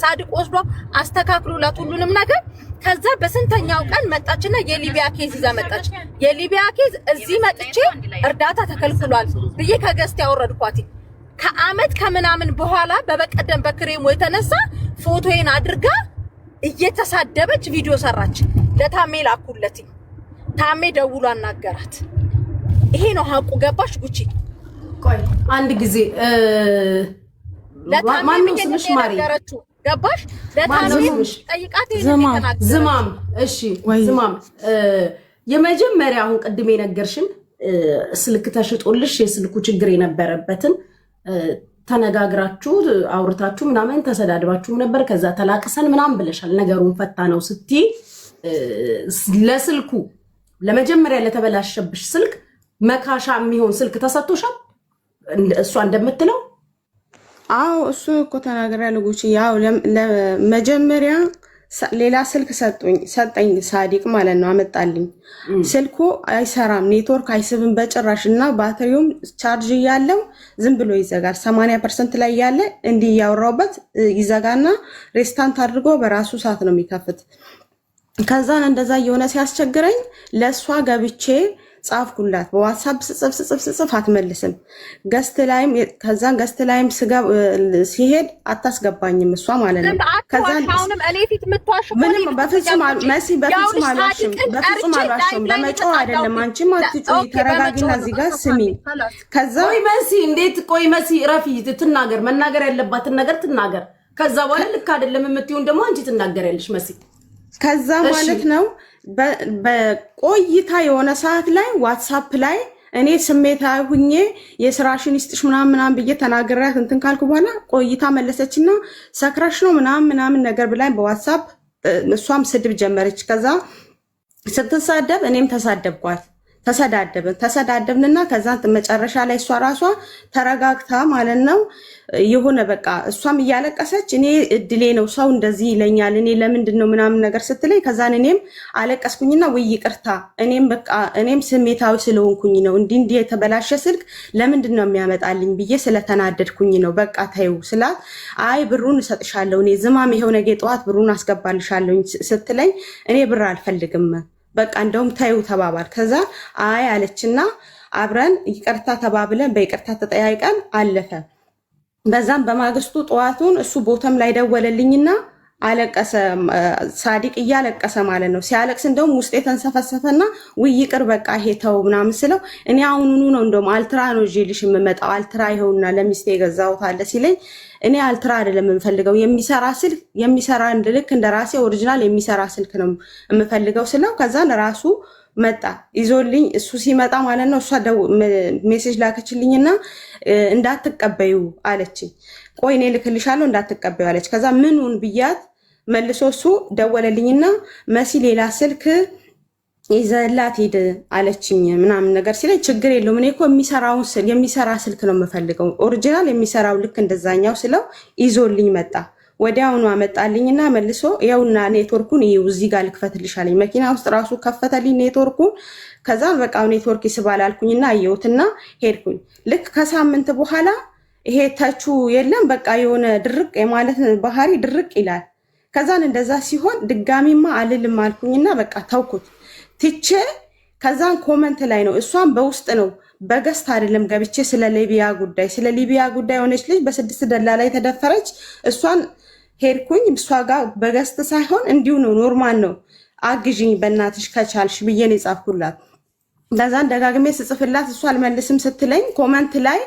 ሳዲቅ ወስዶ አስተካክሎላት ሁሉንም ነገር። ከዛ በስንተኛው ቀን መጣችና የሊቢያ ኬዝ ይዛ መጣች። የሊቢያ ኬዝ እዚህ መጥቼ እርዳታ ተከልክሏል ብዬ ከገስት ያወረድኳት ከአመት ከምናምን በኋላ በበቀደም በክሬሙ የተነሳ ፎቶዬን አድርጋ እየተሳደበች ቪዲዮ ሰራች። ለታሜ ላኩለት። ታሜ ደውሎ አናገራት። ይሄ ነው ሀቁ። ገባሽ ጉቺ? ቆይ አንድ ጊዜ ማንም ስምሽ ማሪ ገባሽ? ለታሜ ጠይቃት። ዝማም እሺ፣ ዝማም የመጀመሪያ አሁን ቅድም የነገርሽን ስልክ ተሽጦልሽ የስልኩ ችግር የነበረበትን ተነጋግራችሁ አውርታችሁ ምናምን ተሰዳድባችሁ ነበር። ከዛ ተላቅሰን ምናምን ብለሻል። ነገሩን ፈታ ነው ስትይ ለስልኩ ለመጀመሪያ ለተበላሸብሽ ስልክ መካሻ የሚሆን ስልክ ተሰጥቶሻል? እሷ እንደምትለው አዎ፣ እሱ እኮ ተናግሬያለሁ ጉቺ። ያው ለመጀመሪያ ሌላ ስልክ ሰጠኝ ሳዲቅ ማለት ነው፣ አመጣልኝ። ስልኩ አይሰራም፣ ኔትወርክ አይስብም በጭራሽ እና ባትሪውም ቻርጅ እያለው ዝም ብሎ ይዘጋል። 80% ላይ ያለ እንዲህ እያወራሁበት ይዘጋና ሬስታንት አድርጎ በራሱ ሰዓት ነው የሚከፍት። ከዛን እንደዛ እየሆነ ሲያስቸግረኝ ለእሷ ገብቼ ጻፍኩላት በዋትሳፕ ስጽፍ አትመልስም። ከዛን ገስት ላይም ሲሄድ አታስገባኝም እሷ ማለት ነው። ከዛን እኔ ፊት ምትዋሽ ምንም በፍጹም አልዋሽም። በመጮህ አይደለም። አንቺም አትጮይ፣ ተረጋጊና እዚህ ጋር ስሚ። ከዛ ቆይ መሲ፣ እንዴት ቆይ መሲ ረፊ ትናገር፣ መናገር ያለባትን ነገር ትናገር። ከዛ በኋላ ልክ አይደለም የምትይውን ደግሞ አንቺ ትናገሪያለሽ መሲ። ከዛ ማለት ነው በቆይታ የሆነ ሰዓት ላይ ዋትሳፕ ላይ እኔ ስሜታዊ ሁኜ የስራሽን ይስጥሽ ምናምን ብዬ ተናግሬያት እንትን ካልኩ በኋላ ቆይታ መለሰችና ሰክራሽ ነው ምናምን ነገር ብላኝ በዋትሳፕ እሷም ስድብ ጀመረች። ከዛ ስትሳደብ እኔም ተሳደብኳት። ተሰዳደብንና ከዛ መጨረሻ ላይ እሷ ራሷ ተረጋግታ ማለት ነው የሆነ በቃ እሷም እያለቀሰች እኔ እድሌ ነው ሰው እንደዚህ ይለኛል እኔ ለምንድን ነው ምናምን ነገር ስትለኝ ከዛን እኔም አለቀስኩኝና ወይ ይቅርታ እኔም ስሜታዊ ስለሆንኩኝ ነው እንዲህ የተበላሸ ስልክ ለምንድን ነው የሚያመጣልኝ ብዬ ስለተናደድኩኝ ነው በቃ ታዩ ስላት አይ ብሩን እሰጥሻለሁ እኔ ዝማም ይሄው ነገ ጠዋት ብሩን አስገባልሻለሁ ስትለኝ እኔ ብር አልፈልግም በቃ እንደውም ታዩ ተባባል። ከዛ አይ አለችና አብረን ይቅርታ ተባብለን በይቅርታ ተጠያይቀን አለፈ። በዛም በማግስቱ ጠዋቱን እሱ ቦታም ላይ ደወለልኝና አለቀሰ። ሳዲቅ እያለቀሰ ማለት ነው። ሲያለቅስ እንደውም ውስጤ ተንሰፈሰፈና ውይ ይቅር በቃ ይሄ ተው ምናምን ስለው እኔ አሁኑኑ ነው እንደውም አልትራ ነው ይዤልሽ የምመጣው አልትራ ይኸውና ለሚስቴ የገዛሁት አለ ሲለኝ እኔ አልትራ አይደለም የምፈልገው የሚሰራ ስልክ የሚሰራ ልክ እንደራሴ ኦሪጂናል የሚሰራ ስልክ ነው የምፈልገው ስለው ከዛን ራሱ መጣ ይዞልኝ እሱ ሲመጣ ማለት ነው። እሷ ሜሴጅ ላከችልኝና እንዳትቀበዩ አለችኝ። ቆይ እኔ ልክልሻለሁ እንዳትቀበዩ አለች። ከዛ ምኑን ብያት መልሶ እሱ ደወለልኝና መሲ ሌላ ስልክ ይዘላት ሄድ አለችኝ ምናምን ነገር ሲለኝ ችግር የለውም እኔ እኮ የሚሰራ ስልክ ነው የምፈልገው ኦሪጂናል የሚሰራው ልክ እንደዛኛው ስለው ይዞልኝ መጣ። ወዲያውኑ አመጣልኝና መልሶ ይኸውና ኔትወርኩን ይኸው እዚህ ጋር ልክፈትልሽ አለኝ። መኪና ውስጥ ራሱ ከፈተልኝ ኔትወርኩን። ከዛ በቃ ኔትወርክ ይስባል አልኩኝና አየሁትና ሄድኩኝ። ልክ ከሳምንት በኋላ ይሄ ተቹ የለም በቃ የሆነ ድርቅ የማለት ባህሪ ድርቅ ይላል። ከዛን እንደዛ ሲሆን ድጋሚማ አልልም አልኩኝና በቃ ተውኩት ትቼ ከዛን ኮመንት ላይ ነው እሷን በውስጥ ነው በገስት አይደለም ገብቼ ስለ ሊቢያ ጉዳይ የሆነች ልጅ በ6 ደላላ ላይ ተደፈረች። እሷን ሄድኩኝ እሷ ጋር በገስት ሳይሆን እንዲሁ ነው ኖርማል ነው አግዥኝ በእናትሽ ከቻልሽ ብዬ ነው የጻፍኩላት። ከዛን ደጋግሜ ስጽፍላት እሷ አልመልስም ስትለኝ ኮመንት ላይ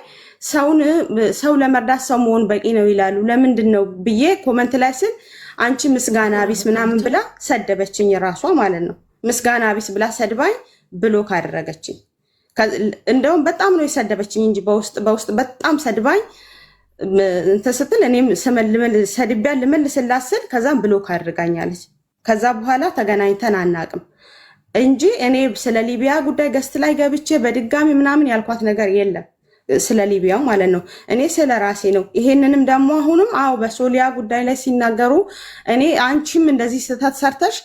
ሰው ለመርዳት ሰው መሆን በቂ ነው ይላሉ ለምንድን ነው ብዬ ኮመንት ላይ ስል አንቺ ምስጋና ቢስ ምናምን ብላ ሰደበችኝ ራሷ ማለት ነው። ምስጋና ቢስ ብላ ሰድባኝ ብሎክ አደረገችኝ። እንደውም በጣም ነው የሰደበችኝ እንጂ በውስጥ በጣም ሰድባኝ እንትን ስትል እኔም ሰድቢያ ልመልስላት ስል ከዛም ብሎክ አድርጋኛለች። ከዛ በኋላ ተገናኝተን አናቅም እንጂ እኔ ስለ ሊቢያ ጉዳይ ገስት ላይ ገብቼ በድጋሚ ምናምን ያልኳት ነገር የለም። ስለ ሊቢያው ማለት ነው። እኔ ስለ ራሴ ነው። ይሄንንም ደግሞ አሁንም በሶሊያ ጉዳይ ላይ ሲናገሩ እኔ አንቺም እንደዚህ ስህተት ሰርተሽ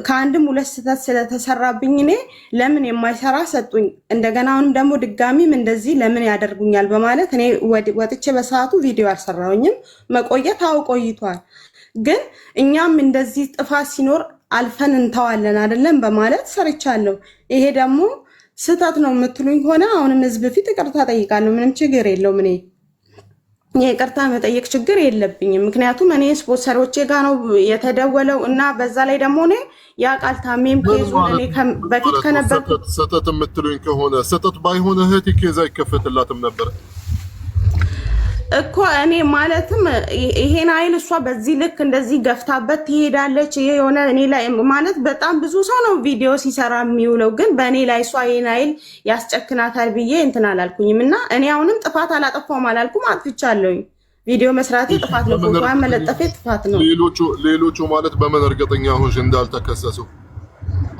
ከአንድም ሁለት ስህተት ስለተሰራብኝ እኔ ለምን የማይሰራ ሰጡኝ፣ እንደገና አሁንም ደግሞ ድጋሚም እንደዚህ ለምን ያደርጉኛል በማለት እኔ ወጥቼ በሰዓቱ ቪዲዮ አልሰራሁኝም። መቆየት ቆይቷል፣ ግን እኛም እንደዚህ ጥፋት ሲኖር አልፈን እንተዋለን አይደለም በማለት ሰርቻለሁ። ይሄ ደግሞ ስህተት ነው የምትሉኝ ከሆነ አሁንም ህዝብ ፊት ይቅርታ ጠይቃለሁ። ምንም ችግር የለውም። እኔ ይቅርታ መጠየቅ ችግር የለብኝም። ምክንያቱም እኔ ስፖንሰሮቼ ጋር ነው የተደወለው እና በዛ ላይ ደግሞ እኔ ያ ቃል ታሜም ኬዙ እኔ በፊት ከነበርኩ ስህተት የምትሉኝ ከሆነ ስህተት ባይሆን እህቴ ኬዝ አይከፈትላትም ነበር እኮ እኔ ማለትም ይሄን አይል እሷ በዚህ ልክ እንደዚህ ገፍታበት ትሄዳለች። ይሄ የሆነ እኔ ላይ ማለት በጣም ብዙ ሰው ነው ቪዲዮ ሲሰራ የሚውለው፣ ግን በእኔ ላይ እሷ ይሄን አይል ያስጨክናታል ብዬ እንትን አላልኩኝም። እና እኔ አሁንም ጥፋት አላጠፋሁም አላልኩም፣ አጥፍቻለሁኝ። ቪዲዮ መስራቴ ጥፋት ነው፣ ፎቶ መለጠፌ ጥፋት ነው። ሌሎቹ ማለት በምን እርግጠኛ ሆንሽ እንዳልተከሰሱ?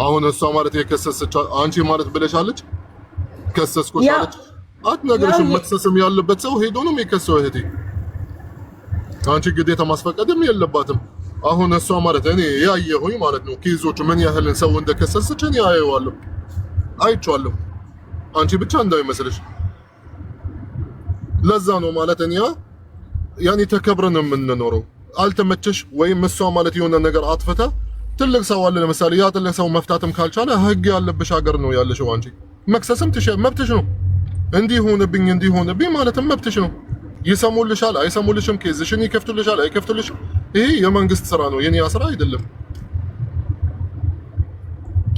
አሁን እሷ ማለት የከሰሰች አንቺ ማለት ብለሻለች፣ ከሰስኩሽ አለች አትነግርሽም። መክሰስም ያለበት ሰው ሄዶ ነው የሚከሰው እህቴ። አንቺ ግዴታ ማስፈቀድም የለባትም። አሁን እሷ ማለት እኔ ያየሁኝ ማለት ነው ኬዞቹ ምን ያህል ሰው እንደከሰሰች እኔ አየዋለሁ፣ አይቼዋለሁ። አንቺ ብቻ እንዳይመስልሽ። ለዛ ነው ማለት እኛ ያኔ ተከብረን የምንኖረው። አልተመቸሽ ወይም እሷ ማለት የሆነ ነገር አጥፍታ ትልቅ ሰው አለ ለምሳሌ፣ ያ ትልቅ ሰው መፍታትም ካልቻለ ህግ ያለብሽ ሀገር ነው ያለሽው። አንቺ መክሰስም መብትሽ ነው። እንዲሆንብኝ ማለትም መብትሽ ነው። ይሰሙልሻል አይሰሙልሽም፣ ኬዝሽን ይከፍቱልሻል አይከፍቱልሽም፣ ይሄ የመንግስት ስራ ነው፣ የኔ ስራ አይደለም።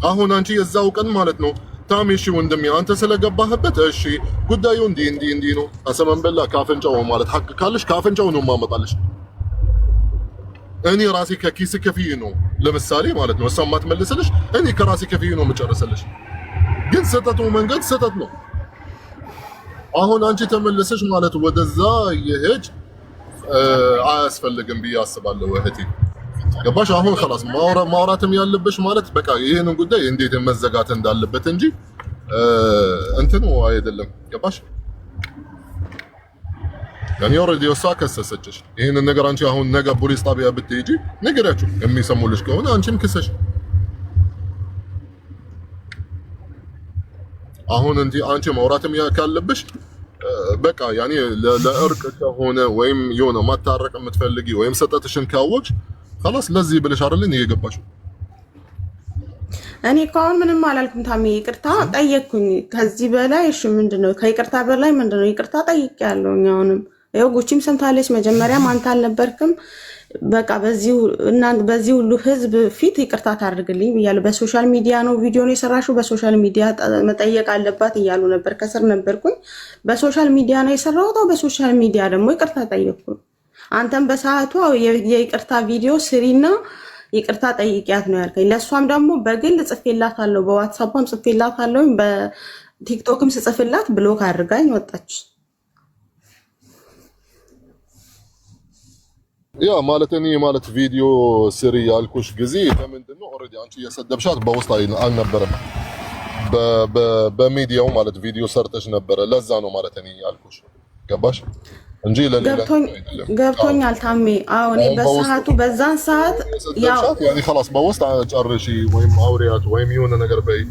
አሁን አንቺ የዛው ቀን ማለት ነው ታሜ እሺ ወንድሜ አንተ ስለገባህበት እሺ ጉዳዩ እንዲህ ነው አሰመንበላ ካፈንጫው ማለት ሐቅ ካለሽ ካፈንጫው ነው ማመጣልሽ። እኔ ራሴ ከኪስ ከፍዬ ነው ለምሳሌ ማለት ነው እሷ ማትመልስልሽ፣ እኔ ከራሴ ከፍዬ ነው የምጨርስልሽ። ግን ስህተቱ መንገድ ስህተት ነው። አሁን አንቺ ተመለሰሽ ማለት ወደዛ ይሄድ አያስፈልግም ብዬ አስባለሁ እህቴ። ገባሽ? አሁን خلاص ማውራትም ያለብሽ ማለት በቃ ይሄንን ጉዳይ እንዴት መዘጋት እንዳለበት እንጂ እንትኑ አይደለም። ገባሽ? ያኔ ኦልሬዲ እሷ ከሰሰችሽ። ይሄንን ነገር አንቺ አሁን ነገ ፖሊስ ጣቢያ ብትሄጂ ንገሪያቸው፣ የሚሰሙልሽ ከሆነ አንቺም ክሰሽ። አሁን እንጂ አንቺ ማውራትም ካለብሽ በቃ ያኔ ለእርቅ ከሆነ ወይም የሆነ ማታረቅ የምትፈልጊ ወይም ሰጠትሽን ካወቅሽ خلاص ለዚህ ብለሽ አይደልን እየገባሽው። እኔ ካሁን ምንም አላልኩም ታሜ፣ ይቅርታ ጠየቅኩኝ። ከዚህ በላይ እሺ ምንድነው? ከይቅርታ በላይ ምንድነው? ይቅርታ ጠይቄያለሁ። አሁንም ይኸው ጉቺም ሰምታለች። መጀመሪያም አንተ አልነበርክም በቃ በዚህ ሁሉ ህዝብ ፊት ይቅርታ ታድርግልኝ ብያለሁ። በሶሻል ሚዲያ ነው ቪዲዮ ነው የሰራሽው፣ በሶሻል ሚዲያ መጠየቅ አለባት እያሉ ነበር። ከስር ነበርኩኝ። በሶሻል ሚዲያ ነው የሰራሁት። በሶሻል ሚዲያ ደግሞ ይቅርታ ጠየቅኩኝ። አንተም በሰዓቱ የይቅርታ ቪዲዮ ስሪና ይቅርታ ጠይቂያት ነው ያልከኝ። ለእሷም ደግሞ በግል ጽፌላታለሁ፣ በዋትሳፕም ጽፌላታለሁ፣ በቲክቶክም ስጽፍላት ብሎክ አድርጋኝ ወጣች። ያ ማለት እኔ ማለት ቪዲዮ ስሪ ያልኩሽ ጊዜ ለምንድን ነው ኦልሬዲ አንቺ የሰደብሻት በውስጥ አልነበረም፣ በሚዲያው ማለት ቪዲዮ ሰርተሽ ነበረ። ለዛ ነው ማለት እኔ ያልኩሽ። ገባሽ እንጂ ለሌላ ገብቶኛል ታሜ። አዎ እኔ በሰዓቱ በዛን ሰዓት ያው ያኔ خلاص በውስጥ ጨርሺ ወይም አውሪያት ወይም የሆነ ነገር በይ።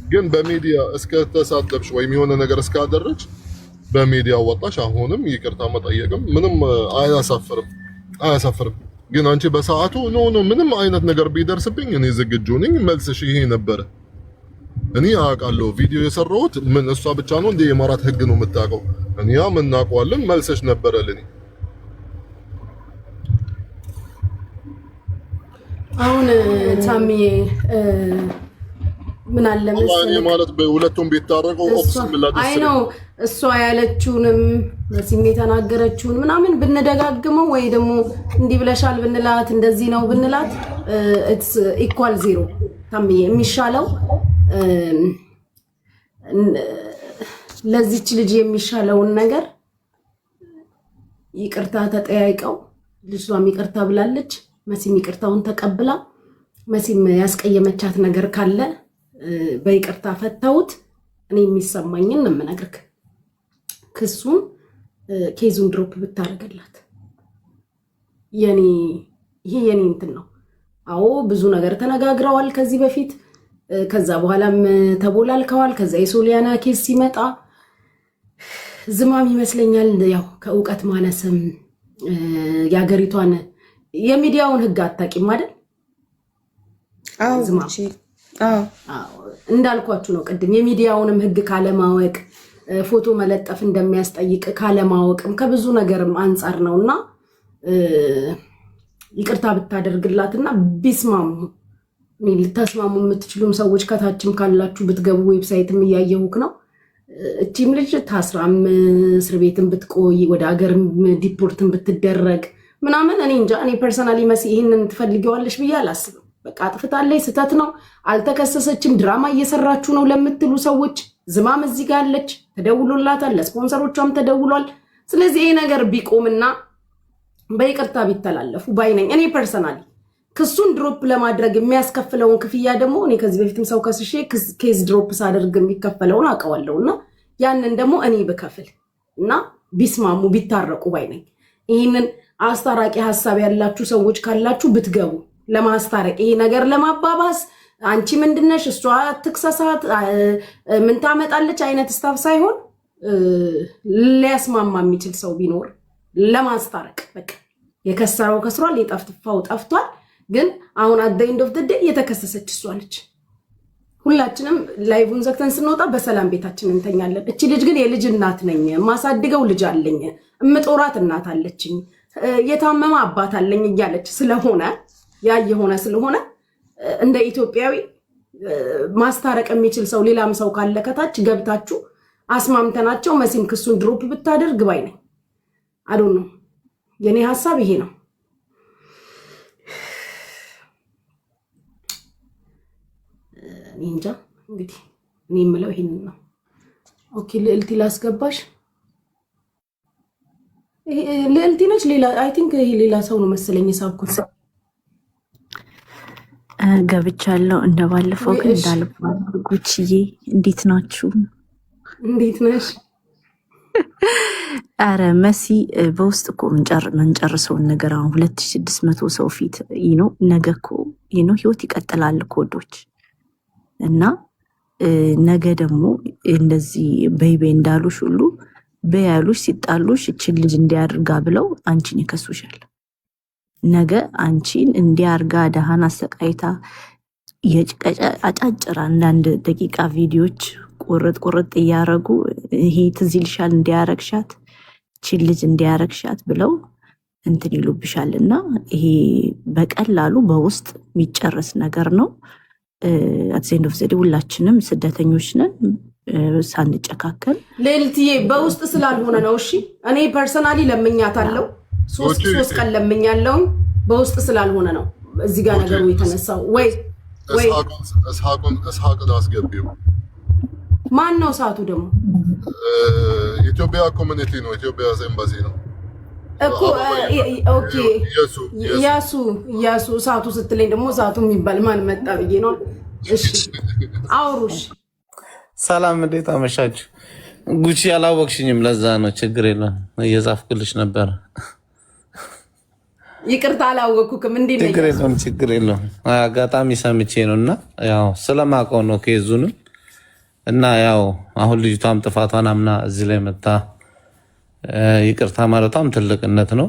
ግን በሚዲያ እስከ ተሳደብሽ ወይም የሆነ ነገር እስካደረግሽ በሚዲያ ወጣሽ። አሁንም ይቅርታ መጠየቅም ምንም አያሳፍርም። ግን አንቺ በሰዓቱ ኖ ምንም አይነት ነገር ቢደርስብኝ እኔ ዝግጁ ነኝ፣ መልስሽ ይሄ ነበረ። እኔ አውቃለሁ ቪዲዮ የሰራሁት ምን እሷ ብቻ ነው እንደ የማራት ህግ ነው የምታውቀው። እኔ ምን እናውቀዋለን፣ መልሰሽ ነበረ ለኔ። አሁን ታሚዬ ምን አለ መሰለኝ ማለት በሁለቱም ቢታረቁ ኦፕስ ምላደስ አይ ነው እሷ ያለችውንም መሲም የተናገረችውን ምናምን ብንደጋግመው ወይ ደግሞ እንዲህ ብለሻል ብንላት እንደዚህ ነው ብንላት ኢትስ ኢኳል ዜሮ። ታሚዬ የሚሻለው ለዚች ልጅ የሚሻለውን ነገር ይቅርታ ተጠያይቀው፣ ልጅቷም ይቅርታ ብላለች፣ መሲም ይቅርታውን ተቀብላ መሲም ያስቀየመቻት ነገር ካለ በይቅርታ ፈታውት እኔ የሚሰማኝን ነው የምነግርህ። ክሱን ኬዙን ድሮፕ ብታረጋላት ይሄ የኔ እንትን ነው። አዎ ብዙ ነገር ተነጋግረዋል ከዚህ በፊት። ከዛ በኋላም ተቦላልከዋል። ከዛ የሶሊያና ኬስ ሲመጣ ዝማም ይመስለኛል ያው ከእውቀት ማነስም የሀገሪቷን የሚዲያውን ህግ አታውቂም አይደል? ዝማም እንዳልኳችሁ ነው ቅድም የሚዲያውንም ህግ ካለማወቅ ፎቶ መለጠፍ እንደሚያስጠይቅ ካለማወቅም ከብዙ ነገርም አንጻር ነውና ይቅርታ ብታደርግላትና ቢስማሙ ልታስማሙ የምትችሉም ሰዎች ከታችም ካላችሁ ብትገቡ ዌብሳይትም እያየሁክ ነው። እቺም ልጅ ታስራም እስር ቤትን ብትቆይ ወደ ሀገርም ዲፖርትን ብትደረግ ምናምን እኔ እንጃ። እኔ ፐርሰናሊ መሲ ይህንን ትፈልጊዋለሽ ብዬ አላስብም። በቃ አጥፍታለች፣ ስተት ነው፣ አልተከሰሰችም፣ ድራማ እየሰራችሁ ነው ለምትሉ ሰዎች ዝማም እዚህ ጋር አለች፣ ተደውሎላታል፣ ለስፖንሰሮቿም ተደውሏል። ስለዚህ ይሄ ነገር ቢቆምና በይቅርታ ቢተላለፉ ባይነኝ እኔ ፐርሰናሊ። ክሱን ድሮፕ ለማድረግ የሚያስከፍለውን ክፍያ ደግሞ እኔ ከዚህ በፊትም ሰው ከስሼ ኬዝ ድሮፕ ሳደርግ የሚከፈለውን አውቀዋለሁና ያንን ደግሞ እኔ ብከፍል እና ቢስማሙ ቢታረቁ ባይነኝ። ይህንን አስታራቂ ሀሳብ ያላችሁ ሰዎች ካላችሁ ብትገቡ ለማስታረቅ ይሄ ነገር ለማባባስ አንቺ ምንድነሽ እሷ ትክሰሳት ምን ታመጣለች አይነት ስታፍ ሳይሆን ሊያስማማ የሚችል ሰው ቢኖር ለማስታረቅ በቃ የከሰረው ከስሯል፣ የጠፍተው ጠፍቷል። ግን አሁን አት ዘ ኤንድ ኦፍ ዘ ዴይ የተከሰሰች እሷ ነች። ሁላችንም ላይቭን ዘግተን ስንወጣ በሰላም ቤታችን እንተኛለን። እቺ ልጅ ግን የልጅ እናት ነኝ፣ ማሳድገው ልጅ አለኝ፣ እምጦራት እናት አለችኝ፣ የታመመ አባት አለኝ እያለች ስለሆነ የሆነ ስለሆነ እንደ ኢትዮጵያዊ ማስታረቅ የሚችል ሰው ሌላም ሰው ካለ ከታች ገብታችሁ አስማምተናቸው መሲም ክሱን ድሮፕ ብታደርግ ባይ ነኝ። አዶን ነው የኔ ሀሳብ ይሄ ነው። እንጃ እንግዲህ እኔ የምለው ይሄንን ነው። ኦኬ ልዕልቲ ላስገባሽ። ልዕልቲ ነች። ሌላ አይ ቲንክ ይሄ ሌላ ሰው ነው መሰለኝ የሳብኩት። ገብቻለሁ እንደባለፈው ግን እንዳልባል። ጉቺዬ እንዴት ናችሁ? እንዴት ነሽ? አረ መሲ በውስጥ እኮ መንጨርሰውን ነገር አሁን 2600 ሰው ፊት ነው። ነገ እኮ ህይወት ይቀጥላል እኮ ወዶች እና ነገ ደግሞ እንደዚህ በይቤ እንዳሉሽ ሁሉ በያሉሽ ሲጣሉሽ እችን ልጅ እንዲያድርጋ ብለው አንቺን ይከሱሻል። ነገ አንቺን እንዲያርጋ ደሃን አሰቃይታ አጫጭር አንዳንድ ደቂቃ ቪዲዮዎች ቁርጥ እያረጉ ይሄ ትዝ ይልሻል እንዲያረግሻት እችን ልጅ እንዲያረግሻት ብለው እንትን ይሉብሻል። እና ይሄ በቀላሉ በውስጥ የሚጨረስ ነገር ነው። አትሴንድ ኦፍ ዘዴ ሁላችንም ስደተኞች ነን ሳንጨካከል። ልዕልትዬ በውስጥ ስላልሆነ ነው። እሺ እኔ ፐርሰናሊ ለምኛታለሁ፣ ሶስት ቀን ለምኛለሁ። በውስጥ ስላልሆነ ነው እዚህ ጋር ነገሩ የተነሳው። ወይ እስሐቅን አስገቢው። ማን ነው ሰዓቱ ደግሞ? ኢትዮጵያ ኮሚኒቲ ነው፣ ኢትዮጵያ ኤምባሲ ነው እኮ። ኦኬ ያሱ ሰዓቱ ስትለኝ ደግሞ ሰዓቱ የሚባል ማን መጣ ብዬ ነው። እሺ አውሩሽ። ሰላም እንዴት አመሻችሁ? ጉቺ አላወቅሽኝም፣ ለዛ ነው። ችግር የለም እየጻፍኩልሽ ነበር። ይቅርታ አላወቅኩክም። እንዴት ነው? ችግር የለም አጋጣሚ ሰምቼ ነው እና ያው ስለማውቀው ነው ኬዙንም እና ያው አሁን ልጅቷም ጥፋቷን አምና እዚህ ላይ መጣ ይቅርታ ማለቷም ትልቅነት ነው።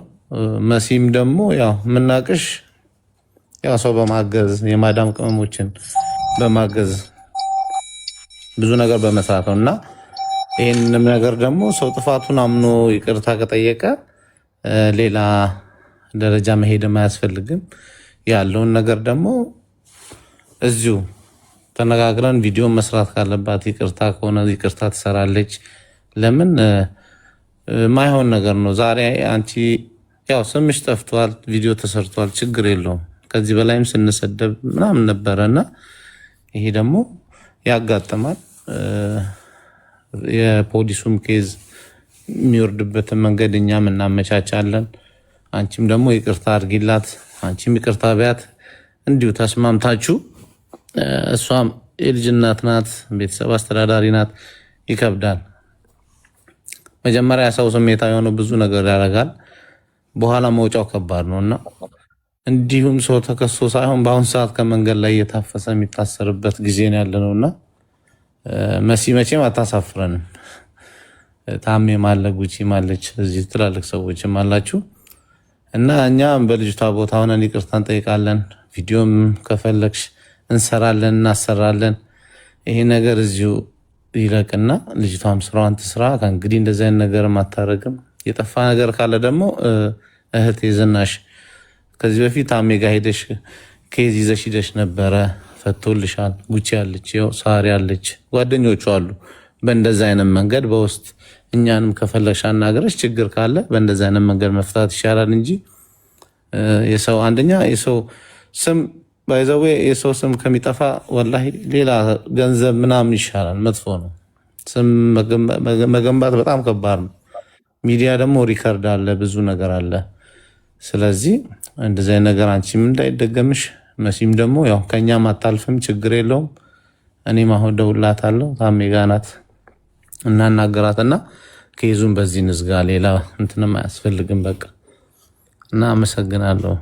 መሲም ደግሞ ያው ምናቅሽ ያው ሰው በማገዝ የማዳም ቅመሞችን በማገዝ ብዙ ነገር በመስራት ነው እና ይህንም ነገር ደግሞ ሰው ጥፋቱን አምኖ ይቅርታ ከጠየቀ ሌላ ደረጃ መሄድም አያስፈልግም። ያለውን ነገር ደግሞ እዚሁ ተነጋግረን ቪዲዮ መስራት ካለባት ይቅርታ ከሆነ ይቅርታ ትሰራለች። ለምን ማይሆን ነገር ነው። ዛሬ አንቺ ያው ስምሽ ጠፍቷል፣ ቪዲዮ ተሰርቷል፣ ችግር የለውም። ከዚህ በላይም ስንሰደብ ምናምን ነበረና ይሄ ደግሞ ያጋጥማል። የፖሊሱም ኬዝ የሚወርድበትን መንገድ እኛም እናመቻቻለን። አንቺም ደግሞ ይቅርታ አድርጊላት፣ አንቺም ይቅርታ ቢያት። እንዲሁ ተስማምታችሁ እሷም የልጅ እናት ናት፣ ቤተሰብ አስተዳዳሪ ናት። ይከብዳል። መጀመሪያ ሰው ስሜታዊ የሆነ ብዙ ነገር ያደርጋል፣ በኋላ መውጫው ከባድ ነውና እንዲሁም ሰው ተከሶ ሳይሆን በአሁን ሰዓት ከመንገድ ላይ እየታፈሰ የሚታሰርበት ጊዜ ነው ያለነውና መሲ መቼም አታሳፍረንም። ታሜም አለ፣ ጉቺም አለች፣ እዚህ ትላልቅ ሰዎችም አላችሁ እና እኛም በልጅቷ ቦታ ሆነን ይቅርታ እንጠይቃለን። ቪዲዮም ከፈለግሽ እንሰራለን፣ እናሰራለን። ይሄ ነገር እዚሁ ይለቅና ልጅቷም ስራዋን ትስራ። ከእንግዲህ እንደዚህ አይነት ነገርም አታረግም። የጠፋ ነገር ካለ ደግሞ እህቴ ዝናሽ ከዚህ በፊት ታሜ ጋር ሄደሽ ኬዝ ይዘሽ ሄደሽ ነበረ፣ ፈቶልሻል። ጉቺ አለች፣ ይኸው ሳሪ አለች፣ ጓደኞቹ አሉ። በእንደዚህ አይነት መንገድ በውስጥ እኛንም ከፈለግሽ አናገረሽ። ችግር ካለ በእንደዚህ አይነት መንገድ መፍታት ይሻላል እንጂ የሰው አንደኛ የሰው ስም ባይዘዌ የሰው ስም ከሚጠፋ ወላሂ ሌላ ገንዘብ ምናምን ይሻላል። መጥፎ ነው። ስም መገንባት በጣም ከባድ ነው። ሚዲያ ደግሞ ሪከርድ አለ፣ ብዙ ነገር አለ። ስለዚህ እንደዚህ አይነት ነገር አንቺም እንዳይደገምሽ። መሲም ደግሞ ያው ከኛም አታልፍም፣ ችግር የለውም። እኔም አሁን ደውላታለሁ፣ ታሜ ጋር ናት፣ እናናገራትና ከይዙን በዚህ ንዝጋ፣ ሌላ እንትንም አያስፈልግም። በቃ እና አመሰግናለሁ።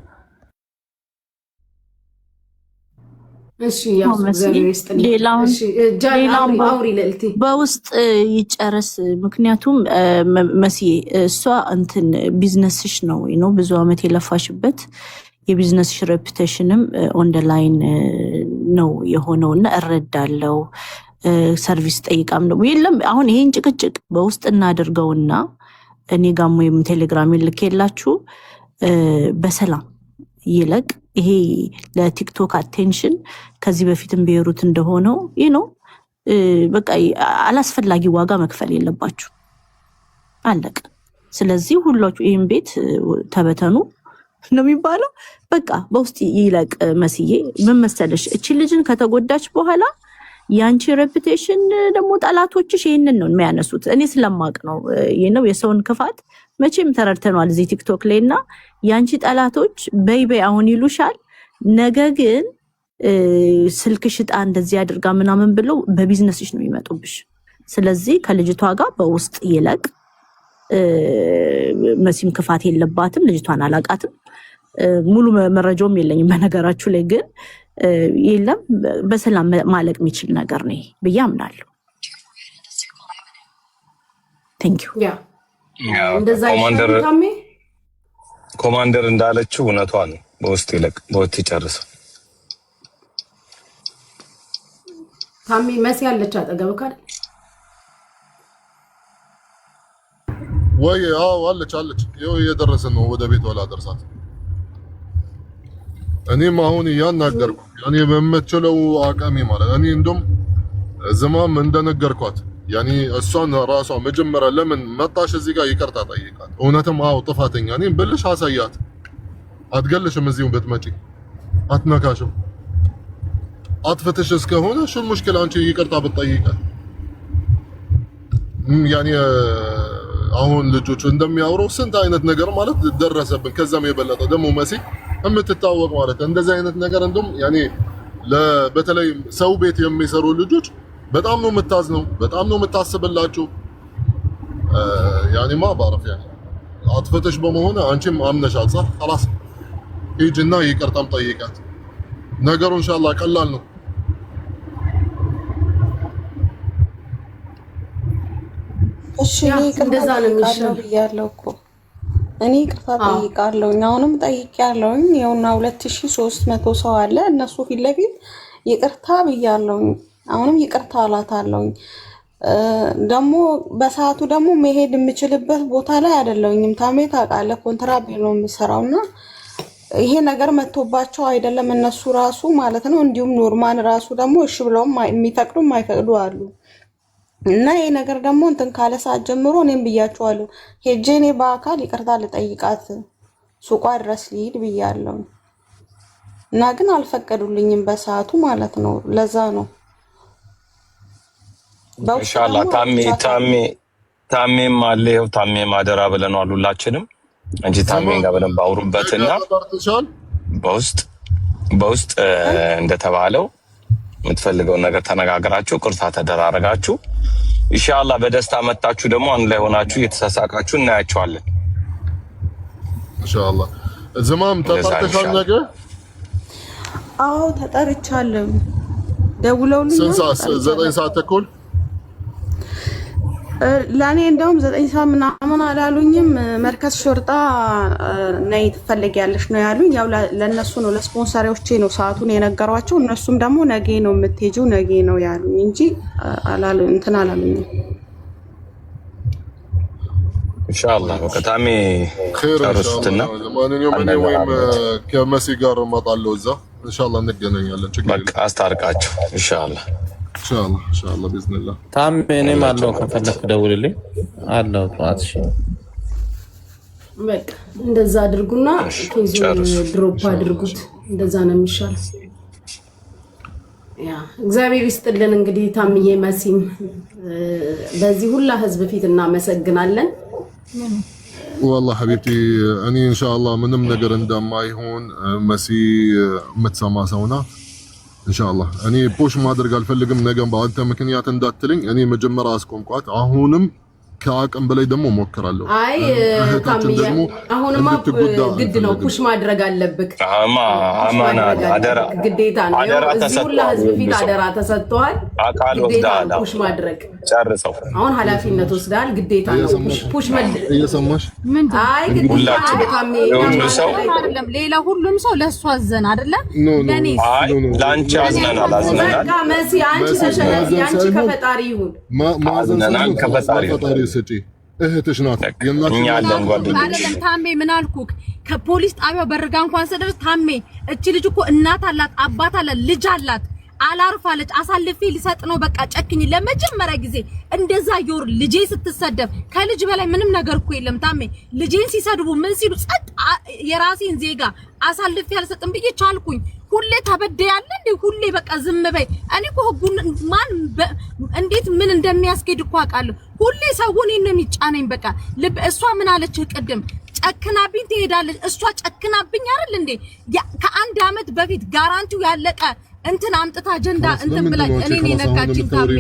ሌላውን በውስጥ ይጨረስ። ምክንያቱም መሲ እሷ እንትን ቢዝነስሽ ነው ነው ብዙ አመት የለፋሽበት የቢዝነስሽ ሬፑቴሽንም ኦን ደ ላይን ነው የሆነውና እረዳለው። ሰርቪስ ጠይቃም ደግሞ የለም። አሁን ይሄን ጭቅጭቅ በውስጥ እናደርገውና እኔ ጋሞ ወይም ቴሌግራም ልኬላችሁ በሰላም ይለቅ። ይሄ ለቲክቶክ አቴንሽን ከዚህ በፊትም ቢሩት እንደሆነው ነው። በቃ አላስፈላጊ ዋጋ መክፈል የለባችሁ፣ አለቀ። ስለዚህ ሁላችሁ ይሄን ቤት ተበተኑ ነው የሚባለው። በቃ በውስጥ ይለቅ። መስዬ ምን መሰለሽ፣ እቺ ልጅን ከተጎዳች በኋላ ያንቺ ሬፑቴሽን ደግሞ ጠላቶችሽ ይሄንን ነው የሚያነሱት። እኔ ስለማቅ ነው ነው የሰውን ክፋት መቼም ተረድተናል እዚህ ቲክቶክ ላይና ያንቺ ጠላቶች በይ አሁን ይሉሻል። ነገ ግን ስልክ ሽጣ እንደዚህ አድርጋ ምናምን ብለው በቢዝነስሽ ነው የሚመጡብሽ። ስለዚህ ከልጅቷ ጋር በውስጥ ይለቅ። መሲም ክፋት የለባትም፣ ልጅቷን አላቃትም፣ ሙሉ መረጃውም የለኝም በነገራችሁ ላይ ግን የለም። በሰላም ማለቅ የሚችል ነገር ነው ብዬ አምናለሁ። ቴንክ ዩ። ኮማንደር እንዳለችው እውነቷን በውስጥ ይለቅ፣ በውስጥ ይጨርስ። ታሜ መሲ ያለች አጠገብ ካለ ወይ? አዎ አለች። ይኸው እየደረስን ነው ወደ ቤቷ ላደርሳት። እኔም አሁን እያናገርኩ እኔ በምችለው አቅሜ ማለት እኔ እንደውም ዝማም እንደነገርኳት ያኔ እሷን ራሷ መጀመሪያ ለምን መጣሽ እዚህ ጋር ይቅርታ ጠይቃት። እውነትም አዎ ጥፋተኛ እኔም ብልሽ አሳያት። አትገልሽም፣ እዚሁ ብትመጪ አትነካሽም። አጥፍተሽ እስከሆነ እሺ ሙሽኪል አንቺ ይቅርታ ብትጠይቃት። ያኔ አሁን ልጆቹ እንደሚያወሩ ስንት አይነት ነገር ማለት ደረሰብን። ከዛም የበለጠ ደግሞ መሲ የምትታወቅ ማለት እንደዚህ አይነት ነገር እንደውም ያኔ በተለይ ሰው ቤት የሚሰሩ ልጆች በጣም ነው የምታዝነው፣ በጣም ነው የምታስብላችሁ። ያኔማ ባረፍ ያኔ አጥፍተሽ በመሆነ አንቺም አምነሻል። صح خلاص ሂጂና ይቅርታም ጠይቃት። ነገሩ ኢንሻአላህ ቀላል ነው። እሺ እንደዛ ነው የሚሻለው ብያለሁ እኮ እኔ ይቅርታ ጠይቃለሁ። አሁንም ጠይቄያለሁ። ይኸውና 2300 ሰው አለ እነሱ ፊት ለፊት ይቅርታ ብያለሁ። አሁንም ይቅርታ አላታለሁ። ደግሞ በሰዓቱ ደግሞ መሄድ የምችልበት ቦታ ላይ አይደለሁኝም። ታሜ ታውቃለህ፣ ኮንትራት ነው የምሰራውና ይሄ ነገር መጥቶባቸው አይደለም እነሱ ራሱ ማለት ነው። እንዲሁም ኖርማን ራሱ ደግሞ እሺ ብለውም የሚፈቅዱ የማይፈቅዱ አሉ። እና ይሄ ነገር ደግሞ እንትን ካለ ሰዓት ጀምሮ እኔም ብያቸዋለሁ ሄጄ እኔ በአካል ይቅርታ ልጠይቃት ሱቋ ድረስ ልሂድ ብያለሁ። እና ግን አልፈቀዱልኝም በሰዓቱ ማለት ነው። ለዛ ነው ኢንሻአላህ ታሜም አለ። ይኸው ታሜም አደራ ብለናል ሁላችንም እንጂ ታሜን ጋር በደንብ አውሩበትና በውስጥ በውስጥ እንደተባለው የምትፈልገው ነገር ተነጋግራችሁ ቅርታ ተደራረጋችሁ ኢንሻአላህ በደስታ መጣችሁ ደግሞ አንድ ላይ ሆናችሁ እየተሳሳቃችሁ እናያችኋለን ኢንሻአላህ ዘማም ተጣጣሻል ነገር አዎ ተጠርቻለሁ ደውለውልኝ 9 ሰዓት ተኩል ለኔ እንደውም 9 ሰዓት ምናምን አላሉኝም መርከዝ ሾርጣ ነይ ትፈልጊያለሽ ነው ያሉኝ ያው ለነሱ ነው ለስፖንሰሮቼ ነው ሰዓቱን የነገሯቸው እነሱም ደግሞ ነገ ነው የምትሄጂው ነገ ነው ያሉኝ እንጂ እንትን አላሉኝም ኢንሻአላህ ወከታሚ ኸይርና ማንኛውም እኔ ወይም ከመሲ ጋር እመጣለሁ እዛ ኢንሻአላህ እንገናኛለን ችግር በቃ አስታርቃችሁ ኢንሻአላህ ኢንሻአላህ باذن ታም እኔም አለው ከፈለክ ደውልልኝ አለው ጧት እሺ በቃ እንደዛ አድርጉና ኬዙን ድሮፕ አድርጉት እንደዛ ነው የሚሻለው ያ እግዚአብሔር ይስጥልን እንግዲህ ታምዬ መሲም በዚህ ሁላ ህዝብ ፊት እናመሰግናለን والله حبيبتي اني ان شاء الله ምንም ነገር እንደማይሆን መሲ የምትሰማ ሰውና ኢንሻአላህ እኔ ፑሽ ማድረግ አልፈልግም ነገም በአንተ ምክንያት እንዳትልኝ እኔ መጀመሪያ አስቆምኳት አሁንም ከአቅም በላይ ደግሞ ሞክራለሁ አይ ታምዬ አሁንማ ግድ ነው ፑሽ ማድረግ አለብክ አማና አደራ ግዴታ ነው እዚህ ሁላ ህዝብ ፊት አደራ ተሰጥቷል አቃል ወስዳል ፑሽ ማድረግ ጨርሰው አሁን ኃላፊነት ወስዳል ግዴታ ነው ፑሽ ማድረግ እየሰማሽ አይ ግዴታ አይደለም ሌላ ሁሉም ሰው ለሷ አዘን አይደለ ለኔ ላንቺ አዝነናል በቃ መሲ አንቺ ተሸነፊ አንቺ ከፈጣሪ ይሁን ማዘናን ከፈጣሪ ሰጪ እህትሽ ናት እኛ አለን ጓደኞች አይደለም ታሜ ምን አልኩክ ከፖሊስ ጣቢያው በርጋ እንኳን ስደርስ ታሜ እቺ ልጅ እኮ እናት አላት አባት አላት ልጅ አላት አላርፋለች አሳልፌ ሊሰጥ ነው በቃ ጨክኝ ለመጀመሪያ ጊዜ እንደዛ ይወር ልጄ ስትሰደብ ከልጅ በላይ ምንም ነገር እኮ የለም ታሜ ልጄን ሲሰድቡ ምን ሲሉ ጸጥ የራሴን ዜጋ አሳልፌ አልሰጥም ብዬ ቻልኩኝ ሁሌ ተበደያለ እንዴ ሁሌ በቃ ዝም በይ እኔ እኮ ህጉን ማን እንዴት ምን እንደሚያስኬድ እኮ አውቃለሁ ሁሌ ሰውን ነው የሚጫነኝ በቃ እሷ ምን አለች ቅድም ጨክናብኝ ትሄዳለች እሷ ጨክናብኝ አይደል እንዴ ከአንድ አመት በፊት ጋራንቲው ያለቀ እንትን አምጥታ አጀንዳ እንትን ብላኝ እኔ ነኝ ነካችኝ ታሜ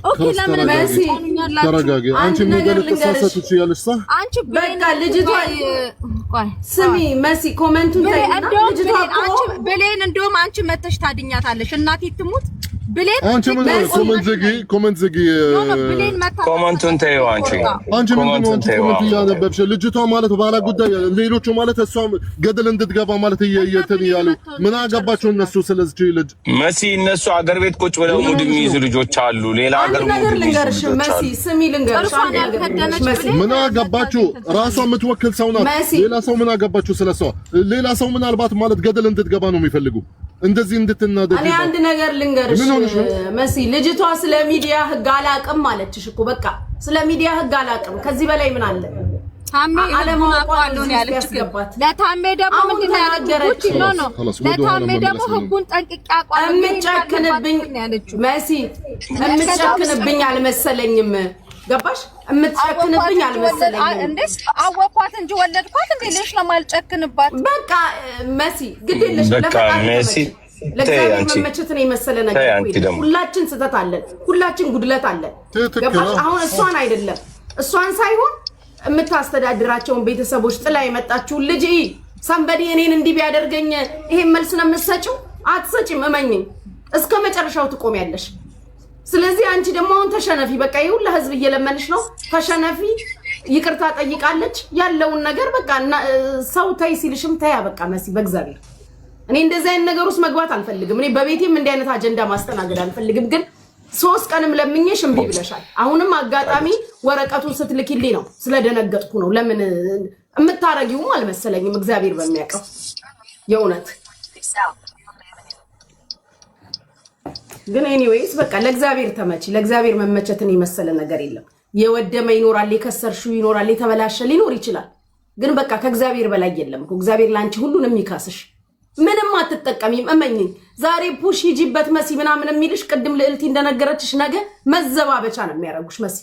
ኦኬ ለምን መሲ ተረጋጊ አንቺ ነገር ተሳሳት ትችያለሽ صح አንቺ በቃ ልጅቷ ቆይ ስሚ መሲ ኮሜንቱን ታይና ልጅቷ አንቺ በሌን እንደውም አንቺ መተሽ ታድኛታለሽ እናቴ ትሙት ብሌን አንቺ ምን ኮሜንት ዘጊ ኮሜንቱን ተይው አንቺ ኮሜንት ያነበብሽ ልጅቷ ማለት ባላ ጉዳይ ሌሎቹ ማለት እሷ ገደል እንድትገባ ማለት እየተን ያሉ ምን አገባቸው እነሱ ስለዚህ ልጅ መሲ እነሱ አገር ቤት ቁጭ ብለው ሙድ የሚይዙ ልጆች አሉ ሌላ አገር ሙድ ልንገርሽ መሲ ስሚ ልንገርሽ ምን አገባችሁ ራሷ የምትወክል ሰው ናት ሌላ ሰው ምን አገባችሁ ስለሷ ሌላ ሰው ምናልባት ማለት ገደል እንድትገባ ነው የሚፈልጉ እንደዚህ እንድትናደድ እኔ አንድ ነገር ልንገርሽ መሲ ልጅቷ ስለ ሚዲያ ህግ አላቅም ማለችሽ እኮ በቃ ስለ ሚዲያ ህግ አላቅም ከዚህ በላይ ምን አለ ታሜ አለማውቃለሁ ነው ያለችው ለታሜ ደግሞ ምን ተናገረች ነው ለታሜ ደግሞ ህጉን ጠንቅቄ አቋም እምጨክንብኝ መሲ እምጨክንብኝ አልመሰለኝም ገባሽ እምትጨክንብኝ አልመሰለኝም እንዴስ አወኳት እንጂ ወለድኳት እንዴ ለሽ ነው ማልጨክንባት በቃ መሲ ግዴለሽ መሲ ለእግዚአብሔር መመቸትን የመሰለ ነገር ሁላችን ስህተት አለን ሁላችን ጉድለት አለን ገባሽ አሁን እሷን አይደለም እሷን ሳይሆን የምታስተዳድራቸውን ቤተሰቦች ጥላ የመጣችው ልጅ ሰንበዲ እኔን እንዲህ ቢያደርገኝ ይሄን መልስ ነው የምትሰጪው አትሰጪም እመኝኝ እስከ መጨረሻው ትቆሚያለሽ ስለዚህ አንቺ ደግሞ አሁን ተሸነፊ በቃ ይሁን ለህዝብ እየለመንሽ ነው ተሸነፊ ይቅርታ ጠይቃለች ያለውን ነገር በቃ ሰው ታይ ሲልሽም ታያ በቃ መሲ በእግዚአብሔር እኔ እንደዚህ አይነት ነገር ውስጥ መግባት አልፈልግም እኔ በቤቴም እንዲህ አይነት አጀንዳ ማስተናገድ አልፈልግም ግን 3 ቀንም ለምኜሽ እምቢ ብለሻል አሁንም አጋጣሚ ወረቀቱን ስትልኪልኝ ነው ስለደነገጥኩ ነው ለምን እምታረጊውም አልመሰለኝም እግዚአብሔር በሚያውቀው የእውነት ግን ኤኒዌይስ በቃ ለእግዚአብሔር ተመቺ ለእግዚአብሔር መመቸትን የመሰለ ነገር የለም የወደመ ይኖራል የከሰርሽው ይኖራል የተበላሸ ሊኖር ይችላል ግን በቃ ከእግዚአብሔር በላይ የለም እኮ እግዚአብሔር ላንቺ ሁሉንም ይካስሽ ምንም አትጠቀሚም እመኝኝ ዛሬ ፑሽ ሂጂበት መሲ ምናምን የሚልሽ ቅድም ልዕልቲ እንደነገረችሽ ነገ መዘባበቻ ነው የሚያረጉሽ መሲ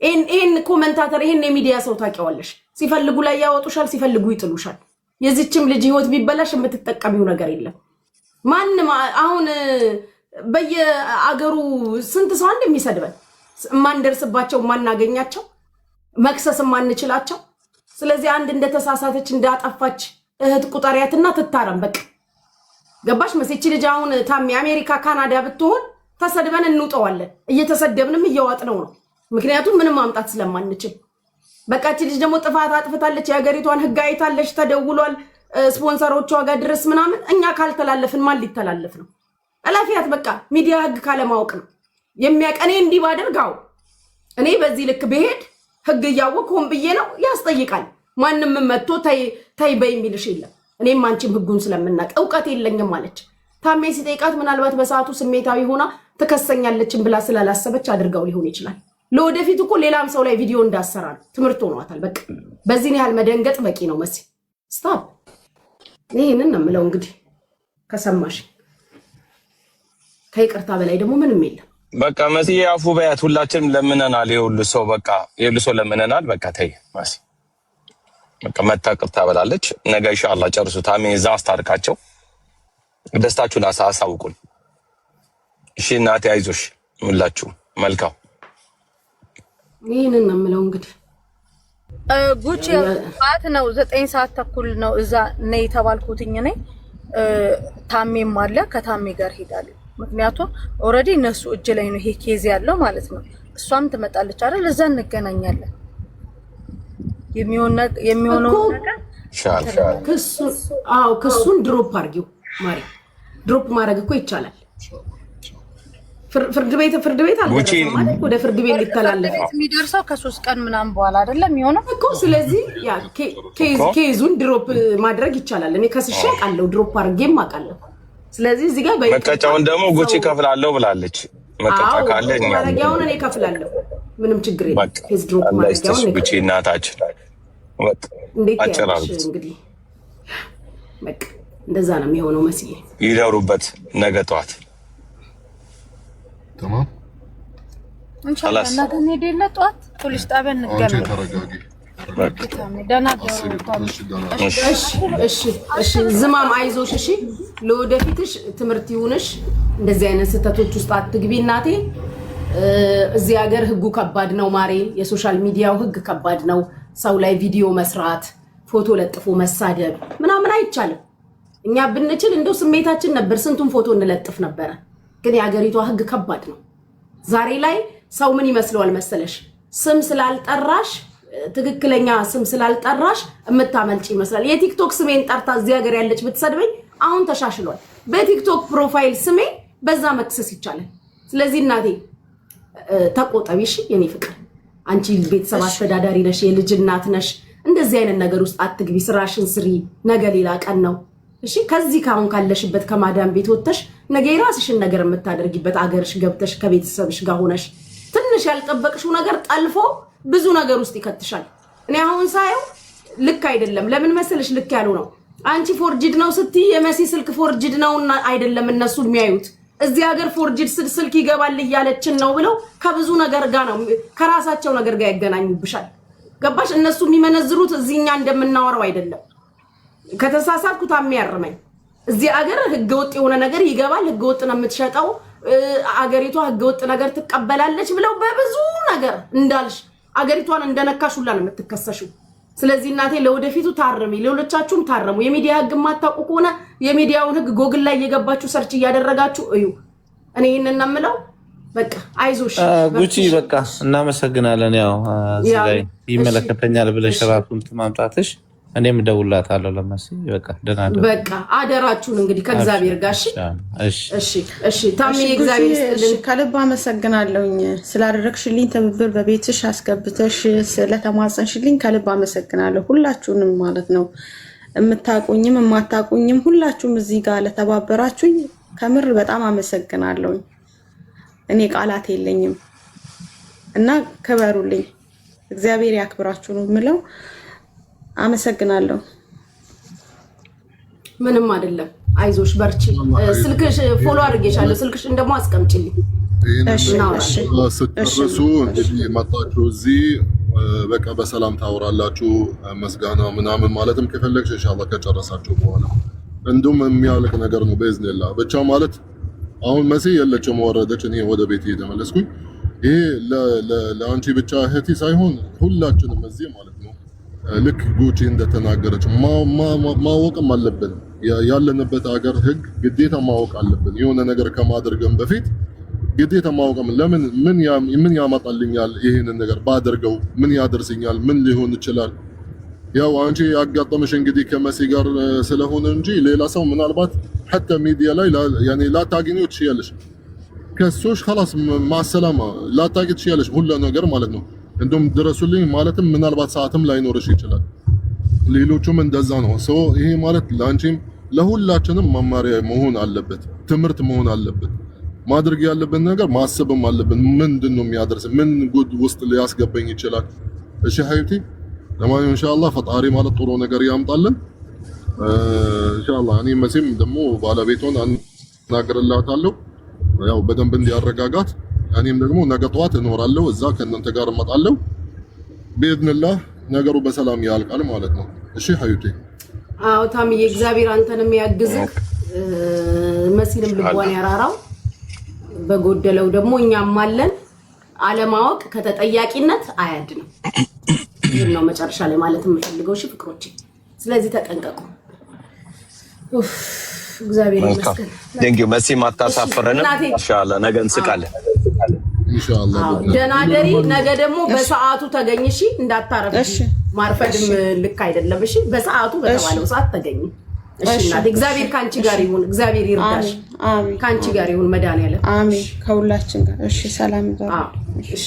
ይሄን ኮሜንታተር ይሄን የሚዲያ ሰው ታውቂዋለሽ ሲፈልጉ ላይ ያወጡሻል ሲፈልጉ ይጥሉሻል የዚህችም ልጅ ህይወት ቢበላሽ የምትጠቀሚው ነገር የለም ማንም አሁን በየአገሩ ስንት ሰው እንደሚሰድበን ማንደርስባቸው ማናገኛቸው መክሰስ ማንችላቸው። ስለዚህ አንድ እንደተሳሳተች እንዳጠፋች እህት ቁጠሪያትና ትታረም በቃ ገባሽ መሰለኝ። ልጅ አሁን ታሚ አሜሪካ ካናዳ ብትሆን ተሰድበን እንውጠዋለን፣ እየተሰደብንም እየዋጥነው ነው። ምክንያቱም ምንም ማምጣት ስለማንችል በቃ እቺ ልጅ ደግሞ ጥፋት አጥፍታለች፣ የሀገሪቷን ህግ አይታለች፣ ተደውሏል ስፖንሰሮቿ ጋር ድረስ ምናምን። እኛ ካልተላለፍን ማን ሊተላለፍ ነው? አላፊያት በቃ ሚዲያ ህግ ካለማወቅ ነው የሚያቀኔ እንዲህ ባደርጋው እኔ በዚህ ልክ ብሄድ ህግ እያወቅ ሆን ብዬ ነው ያስጠይቃል። ማንም መጥቶ ታይ በሚልሽ የለም። እኔም አንቺም ህጉን ስለምናቅ እውቀት የለኝም ማለች። ታሜ ሲጠይቃት ምናልባት በሰዓቱ ስሜታዊ ሆና ትከሰኛለችን ብላ ስላላሰበች አድርጋው ሊሆን ይችላል። ለወደፊት እኮ ሌላም ሰው ላይ ቪዲዮ እንዳሰራ ነው ትምህርት ሆኗታል። በቃ በዚህን ያህል መደንገጥ በቂ ነው። መሲ ስታፕ። ይሄንን ነው የምለው። እንግዲህ ከሰማሽ ከይቅርታ በላይ ደግሞ ምንም የለም። በቃ መሲ አፉ በያት። ሁላችንም ለምነናል። የሁሉ ሰው በቃ የሁሉ ሰው ለምነናል። በቃ ተይ መሲ በቃ መታ ቅርታ በላለች። ነገ ኢንሻአላህ ጨርሱ። ታሜ እዛ አስታርቃቸው። ደስታችሁን አሳውቁን። እሺ እናቴ አይዞሽ። ሁላችሁ መልካም። ይሄንን ነው የምለው። እንግዲህ ጉቺ ሰዓት ነው 9 ሰዓት ተኩል ነው እዛ ነይ የተባልኩትኝ ነኝ። ታሜም አለ ከታሜ ጋር ሄዳለሁ። ምክንያቱም ኦልሬዲ እነሱ እጅ ላይ ነው ይሄ ኬዝ ያለው ማለት ነው። እሷም ትመጣለች አይደል? እዛ እንገናኛለን። የሚሆነው ነገር ክሱን ድሮፕ አድርጊው ማሪ። ድሮፕ ማድረግ እኮ ይቻላል። ፍርድ ቤት አልደረሰም ማለት ወደ ፍርድ ቤት ሊተላለፍ የሚደርሰው ከ3 ቀን ምናምን በኋላ አይደለም የሚሆነው እኮ። ስለዚህ ያ ኬዙን ድሮፕ ማድረግ ይቻላል። እኔ ከስሼ አውቃለሁ፣ ድሮፕ አድርጌም አውቃለሁ። ስለዚህ እዚህ ጋር መቀጫውን ደግሞ ጉቺ ከፍላለሁ ብላለች። መቀጫ ካለ ማረጋውን እኔ ከፍላለሁ፣ ምንም ችግር የለም። ኬዝ ድሮፕ ማድረጋውን ጉቺ እናታችን እንዴት ያለሽ እንግዲህ በቃ እንደዛ ነው የሚሆነው። መስዬ ይደሩበት ነገ ጠዋት تمام ኢንሻአላህ ነገ እንሄድና ጠዋት ፖሊስ ጣቢያ እንገናኝ። እሺ ዝማም አይዞሽ። እሺ ለወደፊትሽ ትምህርት ይሁንሽ። እንደዚህ አይነት ስህተቶች ውስጥ አትግቢ እናቴ። እዚህ ሀገር ህጉ ከባድ ነው ማሬ። የሶሻል ሚዲያው ህግ ከባድ ነው። ሰው ላይ ቪዲዮ መስራት፣ ፎቶ ለጥፎ መሳደብ ምናምን አይቻልም። እኛ ብንችል እንደው ስሜታችን ነበር ስንቱን ፎቶ እንለጥፍ ነበረ። ግን የሀገሪቷ ህግ ከባድ ነው። ዛሬ ላይ ሰው ምን ይመስለዋል መሰለሽ? ስም ስላልጠራሽ ትክክለኛ ስም ስላልጠራሽ እምታመልጭ ይመስላል። የቲክቶክ ስሜን ጠርታ እዚህ ሀገር ያለች ብትሰድበኝ አሁን ተሻሽሏል። በቲክቶክ ፕሮፋይል ስሜ በዛ መክሰስ ይቻላል። ስለዚህ እናቴ ተቆጠቢ እሺ የኔ ፍቅር። አንቺ ቤተሰብ አስተዳዳሪ ነሽ፣ የልጅ እናት ነሽ። እንደዚህ አይነት ነገር ውስጥ አትግቢ። ስራሽን ስሪ። ነገ ሌላ ቀን ነው። እሺ ከዚህ ካሁን ካለሽበት ከማዳም ቤት ወጥተሽ ነገ የራስሽን ነገር የምታደርጊበት አገርሽ ገብተሽ ከቤተሰብሽ ጋር ሆነሽ ትንሽ ያልጠበቅሽው ነገር ጠልፎ ብዙ ነገር ውስጥ ይከትሻል። እኔ አሁን ሳየው ልክ አይደለም። ለምን መሰለሽ ልክ ያሉ ነው። አንቺ ፎርጅድ ነው ስትይ የመሲ ስልክ ፎርጅድ ነውና አይደለም እነሱ የሚያዩት እዚህ ሀገር ፎርጅድ ስልክ ይገባል እያለችን ነው ብለው ከብዙ ነገር ጋር ነው ከራሳቸው ነገር ጋር ያገናኙብሻል። ገባሽ? እነሱ የሚመነዝሩት እዚህኛ እንደምናወራው አይደለም። ከተሳሳትኩ ታሜ ያርመኝ። እዚህ ሀገር ህገወጥ የሆነ ነገር ይገባል፣ ህገወጥ ነው የምትሸጠው፣ አገሪቷ ህገወጥ ነገር ትቀበላለች ብለው በብዙ ነገር እንዳልሽ አገሪቷን እንደነካሽ ሁላ ነው የምትከሰሽው። ስለዚህ እናቴ ለወደፊቱ ታርሚ፣ ሌሎቻችሁም ታረሙ። የሚዲያ ህግ የማታውቁ ከሆነ የሚዲያውን ህግ ጎግል ላይ እየገባችሁ ሰርች እያደረጋችሁ እዩ። እኔ ይሄንን ነው የምለው። በቃ አይዞሽ ጉቺ፣ በቃ እናመሰግናለን። ያው እዚህ ላይ ይመለከተኛል ብለሽ ራሱን ማምጣትሽ እኔም እደውልላታለሁ ለመሲ። በቃ ደህና ደህና። በቃ አደራችሁን እንግዲህ ከእግዚአብሔር ጋር እሺ። ታሚ እግዚአብሔር ይስጥልኝ። ከልብ አመሰግናለሁኝ ስላደረግሽልኝ ትብብር፣ በቤትሽ አስገብተሽ ስለተማጸንሽልኝ ከልብ አመሰግናለሁ። ሁላችሁንም ማለት ነው፣ የምታቁኝም የማታቁኝም ሁላችሁም እዚህ ጋር ለተባበራችሁኝ ከምር በጣም አመሰግናለሁኝ። እኔ ቃላት የለኝም እና ክበሩልኝ። እግዚአብሔር ያክብራችሁ ነው የምለው። አመሰግናለሁ። ምንም አይደለም። አይዞሽ በርቺ። ስልክሽ ፎሎ አድርጌሻለሁ። ስልክሽን ደግሞ አስቀምጪልኝ። ስትጨርሱ እንግዲህ መጣችሁ እዚህ በቃ በሰላም ታወራላችሁ። መስጋና ምናምን ማለትም ከፈለግሽ ኢንሻአላህ ከጨረሳችሁ በኋላ እንደውም የሚያልቅ ነገር ነው በእዝነላ ብቻ ማለት አሁን መሲ የለችም ወረደች እኔ ወደ ቤት እየተመለስኩኝ ይሄ ለአንቺ ብቻ እህቴ ሳይሆን ሁላችንም እዚህ ማለት ነው ልክ ጉቺ እንደተናገረች ማወቅም አለብን ያለንበት ሀገር ህግ ግዴታ ማወቅ አለብን የሆነ ነገር ከማድረግም በፊት ግዴታ ማወቅም ለምን ምን ያመጣልኛል ይሄንን ነገር ባደርገው ምን ያደርስኛል ምን ሊሆን ይችላል ያው አንቺ ያጋጠመሽ እንግዲህ ከመሲ ጋር ስለሆነ እንጂ ሌላ ሰው ምናልባት حتى ሚዲያ ላይ يعني لا ታገኙት ትችያለሽ ከሶሽ خلاص ማሰላማ ላ ታገኙት ትችያለሽ ሁሉ ነገር ማለት ነው እንደውም ድረሱልኝ ማለትም ምናልባት ሰዓትም ላይኖርሽ ይችላል ሌሎቹም እንደዛ ነው ሶ ይሄ ማለት ላንቺም ለሁላችንም መማሪያ መሆን አለበት ትምህርት መሆን አለበት ማድረግ ያለብን ነገር ማሰብም አለብን ምንድነው የሚያደርስ ምን ጉድ ውስጥ ሊያስገባኝ ይችላል እሺ ሀይቲ ለማን ኢንሻአላህ ፈጣሪ ማለት ጥሩ ነገር ያምጣልን ኢንሻአላህ እኔ መሲም ደግሞ ባለቤቷን አናግርላታለሁ ያው በደንብ እንዲያረጋጋት እኔም ደግሞ ነገ ጠዋት እኖራለሁ እዛ ከእናንተ ጋር እመጣለሁ በኢዝንላህ ነገሩ በሰላም ያልቃል ማለት ነው እሺ ሀይቲ አዎ ታምዬ እግዚአብሔር አንተንም ያግዝህ መሲንም ልቧን ያራራው በጎደለው ደግሞ እኛም አለን አለማወቅ ከተጠያቂነት አያድንም ይሄን ነው መጨረሻ ላይ ማለት የምፈልገው እሺ ፍቅሮቼ ስለዚህ ተጠንቀቁ እግዚአብሔር ይመስገን ቴንኪው መሲ ማታሳፍረንም ኢንሻአላህ ነገ እንስቃለን ኢንሻአላህ ደናደሪ ነገ ደግሞ በሰዓቱ ተገኝ እሺ እንዳታረፍ ማርፈድም ልክ አይደለም እሺ በሰዓቱ በተባለው ሰዓት ተገኝ እሺ እናት እግዚአብሔር ካንቺ ጋር ይሁን እግዚአብሔር ይርዳሽ አሜን ካንቺ ጋር ይሁን መድኃኒዓለም አሜን ከሁላችን ጋር እሺ ሰላም ጋር እሺ